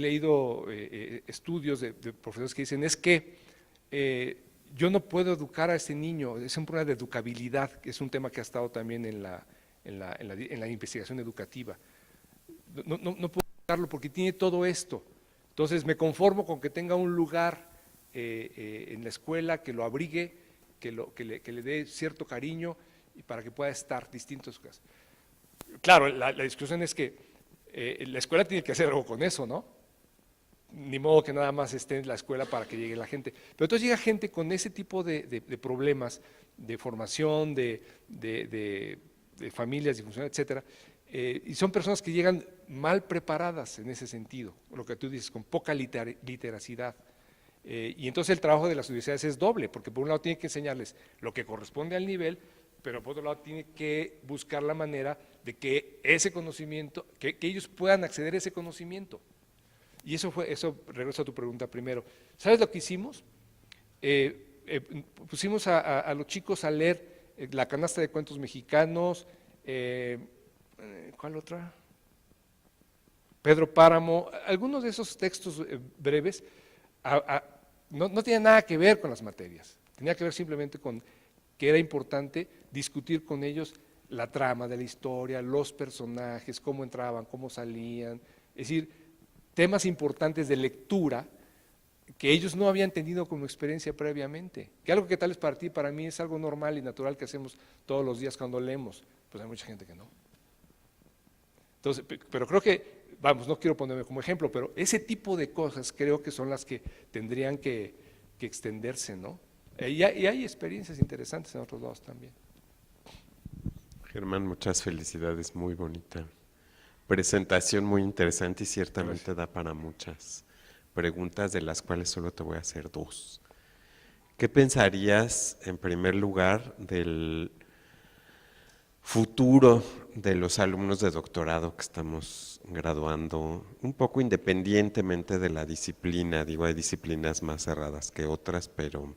[SPEAKER 2] leído estudios de profesores que dicen, es que yo no puedo educar a este niño, es un problema de educabilidad, que es un tema que ha estado también en la investigación educativa. No puedo educarlo porque tiene todo esto, entonces me conformo con que tenga un lugar en la escuela que lo abrigue, que le dé cierto cariño y para que pueda estar distinto a su casa. Claro, la discusión es que la escuela tiene que hacer algo con eso, ¿no? Ni modo que nada más esté en la escuela para que llegue la gente. Pero entonces llega gente con ese tipo de problemas, de formación, de familias disfuncionales, etcétera, y son personas que llegan mal preparadas en ese sentido, lo que tú dices, con poca literacidad. Y entonces el trabajo de las universidades es doble, porque por un lado tiene que enseñarles lo que corresponde al nivel, pero por otro lado tiene que buscar la manera de que ese conocimiento, que ellos puedan acceder a ese conocimiento. Y eso regreso a tu pregunta primero. ¿Sabes lo que hicimos? Pusimos a los chicos a leer la canasta de cuentos mexicanos, ¿cuál otra? Pedro Páramo, algunos de esos textos breves no tenían nada que ver con las materias, tenía que ver simplemente con que era importante discutir con ellos la trama de la historia, los personajes, cómo entraban, cómo salían, es decir, temas importantes de lectura que ellos no habían tenido como experiencia previamente, que algo que tal es para ti, para mí es algo normal y natural que hacemos todos los días cuando leemos, pues hay mucha gente que no. Entonces, pero creo que, vamos, no quiero ponerme como ejemplo, pero ese tipo de cosas creo que son las que tendrían que extenderse, ¿no? Y hay experiencias interesantes en otros lados también.
[SPEAKER 1] Germán, muchas felicidades, muy bonita presentación, muy interesante y ciertamente
[SPEAKER 2] Gracias.
[SPEAKER 1] da para muchas preguntas, de las cuales solo te voy a hacer dos. ¿Qué pensarías, en primer lugar, del futuro de los alumnos de doctorado que estamos graduando, un poco independientemente de la disciplina? Digo, hay disciplinas más cerradas que otras, pero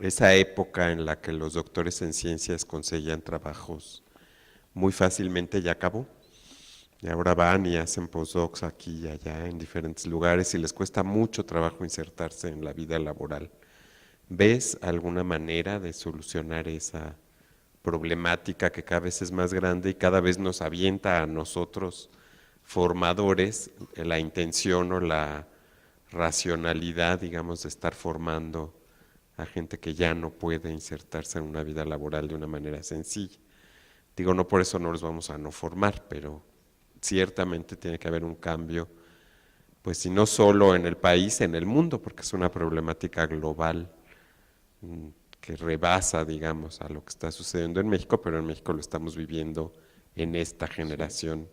[SPEAKER 1] esa época en la que los doctores en ciencias conseguían trabajos muy fácilmente ya acabó. Y ahora van y hacen postdocs aquí y allá en diferentes lugares y les cuesta mucho trabajo insertarse en la vida laboral. ¿Ves alguna manera de solucionar esa problemática que cada vez es más grande y cada vez nos avienta a nosotros, formadores, la intención o la racionalidad, digamos, de estar formando a gente que ya no puede insertarse en una vida laboral de una manera sencilla? Digo, no por eso no los vamos a no formar, pero ciertamente tiene que haber un cambio, pues si no solo en el país, en el mundo, porque es una problemática global que rebasa, digamos, a lo que está sucediendo en México, pero en México lo estamos viviendo en esta generación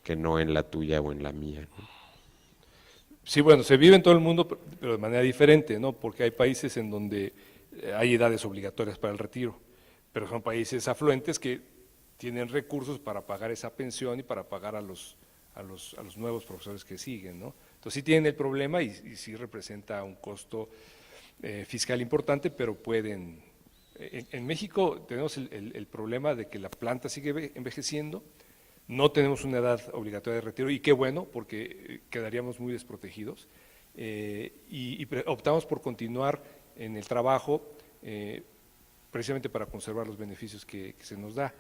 [SPEAKER 1] que no en la tuya o en la mía, ¿no?
[SPEAKER 2] Sí, bueno, se vive en todo el mundo, pero de manera diferente, ¿no? Porque hay países en donde hay edades obligatorias para el retiro, pero son países afluentes que tienen recursos para pagar esa pensión y para pagar a los nuevos profesores que siguen, ¿no? Entonces sí tienen el problema y sí representa un costo fiscal importante, pero pueden. En México tenemos el problema de que la planta sigue envejeciendo. No tenemos una edad obligatoria de retiro y qué bueno, porque quedaríamos muy desprotegidos y optamos por continuar en el trabajo precisamente para conservar los beneficios que se nos da.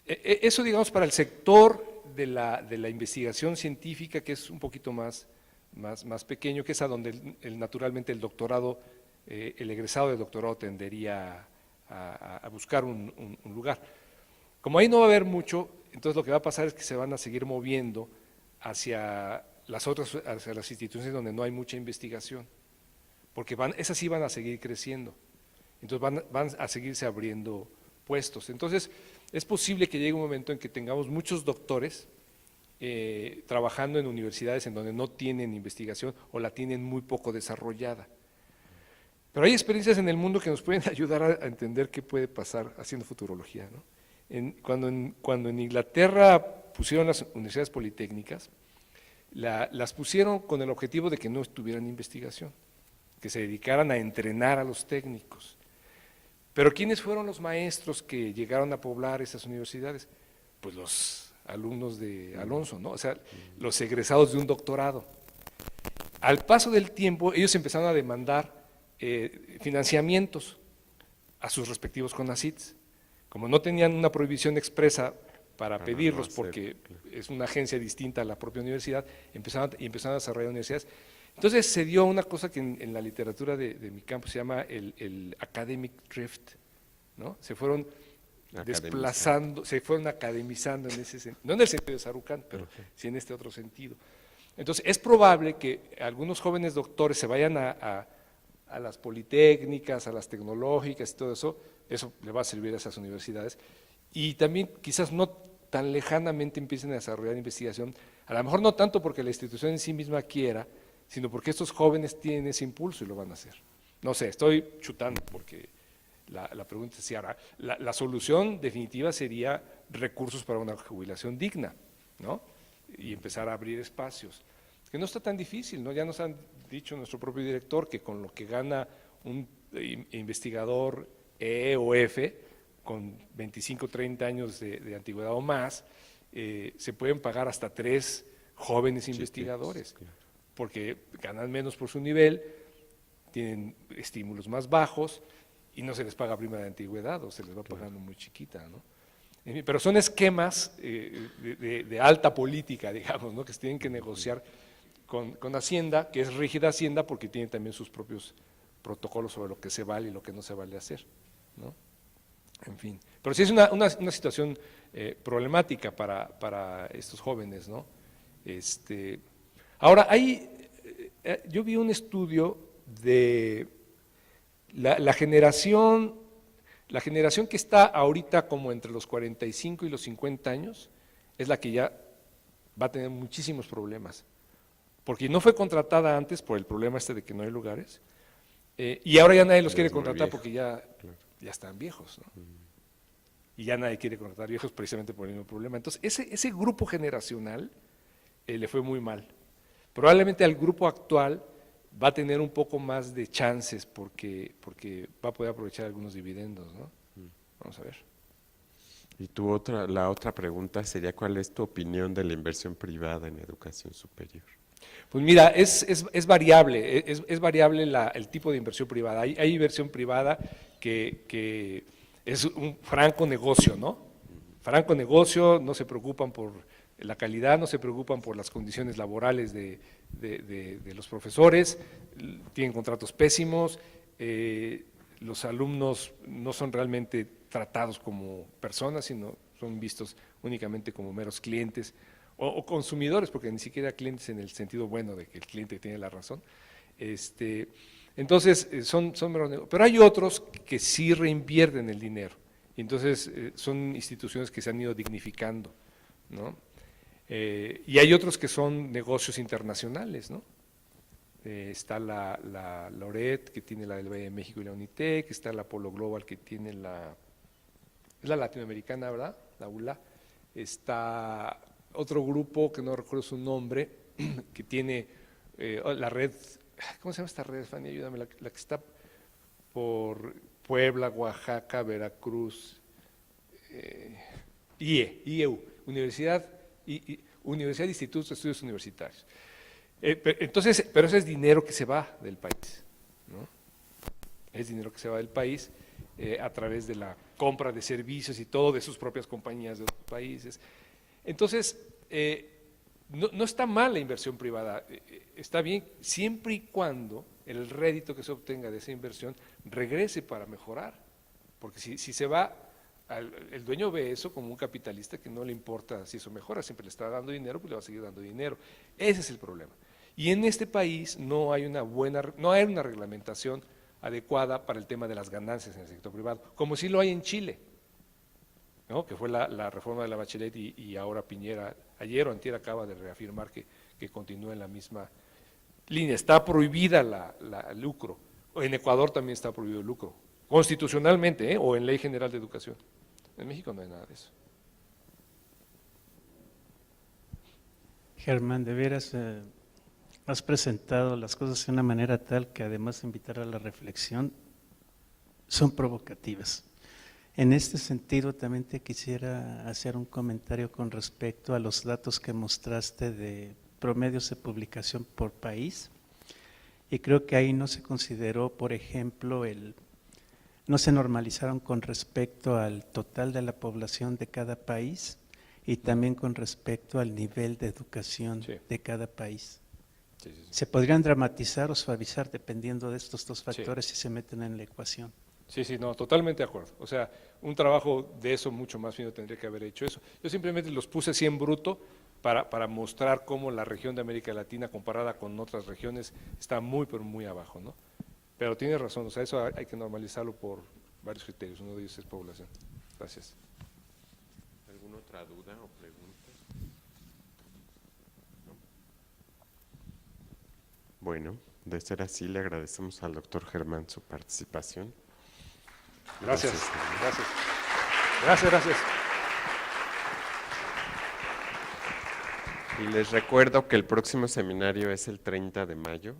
[SPEAKER 2] Eso, digamos, para el sector de la investigación científica, que es un poquito más pequeño, que es a donde naturalmente el doctorado, el egresado de doctorado tendería a buscar un lugar. Como ahí no va a haber mucho, entonces lo que va a pasar es que se van a seguir moviendo hacia las instituciones donde no hay mucha investigación, porque esas sí van a seguir creciendo, entonces van a seguirse abriendo puestos. Entonces es posible que llegue un momento en que tengamos muchos doctores trabajando en universidades en donde no tienen investigación o la tienen muy poco desarrollada. Pero hay experiencias en el mundo que nos pueden ayudar a entender qué puede pasar haciendo futurología, ¿no? Cuando en Inglaterra pusieron las universidades politécnicas, las pusieron con el objetivo de que no estuvieran en investigación, que se dedicaran a entrenar a los técnicos. Pero ¿quiénes fueron los maestros que llegaron a poblar esas universidades? Pues los alumnos de Alonso, ¿no? O sea, los egresados de un doctorado. Al paso del tiempo, ellos empezaron a demandar financiamientos a sus respectivos CONACYTs. Como no tenían una prohibición expresa para pedirlos, porque es una agencia distinta a la propia universidad, empezaron a desarrollar universidades. Entonces se dio una cosa que en la literatura de mi campo se llama el academic drift, ¿no? Se fueron desplazando, se fueron academizando en ese sentido, no en el sentido de Sarucán, pero sí en este otro sentido. Entonces es probable que algunos jóvenes doctores se vayan a las politécnicas, a las tecnológicas y todo eso le va a servir a esas universidades, y también quizás no tan lejanamente empiecen a desarrollar investigación, a lo mejor no tanto porque la institución en sí misma quiera, sino porque estos jóvenes tienen ese impulso y lo van a hacer. No sé, estoy chutando porque la pregunta es si ahora, la solución definitiva sería recursos para una jubilación digna, ¿no? Y empezar a abrir espacios, que no está tan difícil, ¿no? Ya nos han dicho nuestro propio director que con lo que gana un investigador E o F, con 25, 30 años de antigüedad o más, se pueden pagar hasta 3 jóvenes investigadores, porque ganan menos por su nivel, tienen estímulos más bajos y no se les paga prima de antigüedad o se les va pagando muy chiquita, ¿no? Pero son esquemas de alta política, digamos, ¿no? Que se tienen que negociar con Hacienda, que es rígida Hacienda porque tiene también sus propios protocolos sobre lo que se vale y lo que no se vale hacer, ¿no? En fin, pero sí es una situación problemática para estos jóvenes, ¿no? Ahora, yo vi un estudio de la generación que está ahorita como entre los 45 y los 50 años, es la que ya va a tener muchísimos problemas, porque no fue contratada antes por el problema de que no hay lugares, y ahora ya nadie los quiere contratar porque ya están viejos, ¿no? Y ya nadie quiere contratar viejos precisamente por el mismo problema. Entonces, ese grupo generacional le fue muy mal. Probablemente al grupo actual va a tener un poco más de chances porque va a poder aprovechar algunos dividendos, ¿no? Vamos a ver.
[SPEAKER 1] Y la otra pregunta sería, ¿cuál es tu opinión de la inversión privada en educación superior?
[SPEAKER 2] Pues mira, es variable, es variable el tipo de inversión privada. Hay inversión privada que es un franco negocio, ¿no? Franco negocio, no se preocupan por la calidad, no se preocupan por las condiciones laborales de los profesores, tienen contratos pésimos, los alumnos no son realmente tratados como personas, sino son vistos únicamente como meros clientes o consumidores, porque ni siquiera clientes en el sentido bueno de que el cliente tiene la razón. Entonces, son meros negocios. Pero hay otros que sí reinvierten el dinero Y entonces son instituciones que se han ido dignificando, ¿no? Y hay otros que son negocios internacionales, ¿no? Está la Loret, que tiene la del Valle de México y la Unitec, está la Polo Global, que tiene es la latinoamericana, ¿verdad? La ULA. Está otro grupo, que no recuerdo su nombre, que tiene la red, ¿cómo se llama esta red, Fanny? Ayúdame, la que está por Puebla, Oaxaca, Veracruz, IEU, Universidad de Institutos de Estudios Universitarios. Entonces, pero ese es dinero que se va del país, ¿no? Es dinero que se va del país a través de la compra de servicios y todo de sus propias compañías de otros países. Entonces, no está mal la inversión privada, está bien siempre y cuando el rédito que se obtenga de esa inversión regrese para mejorar, porque si se va, el dueño ve eso como un capitalista que no le importa si eso mejora, siempre le está dando dinero, pues le va a seguir dando dinero. Ese es el problema. Y en este país no hay una reglamentación adecuada para el tema de las ganancias en el sector privado, como sí lo hay en Chile, ¿no? Que fue la reforma de la Bachelet y ahora Piñera, ayer o antier acaba de reafirmar que continúa en la misma línea. Está prohibida el lucro. En Ecuador también está prohibido el lucro, constitucionalmente, o en Ley General de Educación. En México no hay nada de eso.
[SPEAKER 3] Germán, de veras has presentado las cosas de una manera tal que además de invitar a la reflexión, son provocativas. En este sentido, también te quisiera hacer un comentario con respecto a los datos que mostraste de promedios de publicación por país, y creo que ahí no se consideró, por ejemplo, no se normalizaron con respecto al total de la población de cada país y también con respecto al nivel de educación de cada país.
[SPEAKER 2] Sí.
[SPEAKER 3] Se podrían dramatizar o suavizar dependiendo de estos dos factores si se meten en la ecuación.
[SPEAKER 2] Sí, no, totalmente de acuerdo. O sea, un trabajo de eso mucho más fino tendría que haber hecho eso. Yo simplemente los puse así en bruto para mostrar cómo la región de América Latina comparada con otras regiones está muy, pero muy abajo, ¿no? Pero tienes razón, o sea, eso hay que normalizarlo por varios criterios, uno de ellos es población. Gracias.
[SPEAKER 1] ¿Alguna otra duda o pregunta? ¿No? Bueno, de ser así, le agradecemos al doctor Germán su participación.
[SPEAKER 2] Gracias.
[SPEAKER 1] Y les recuerdo que el próximo seminario es el 30 de mayo,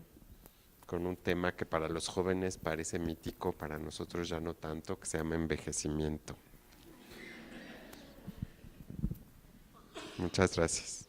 [SPEAKER 1] con un tema que para los jóvenes parece mítico, para nosotros ya no tanto, que se llama envejecimiento. Muchas gracias.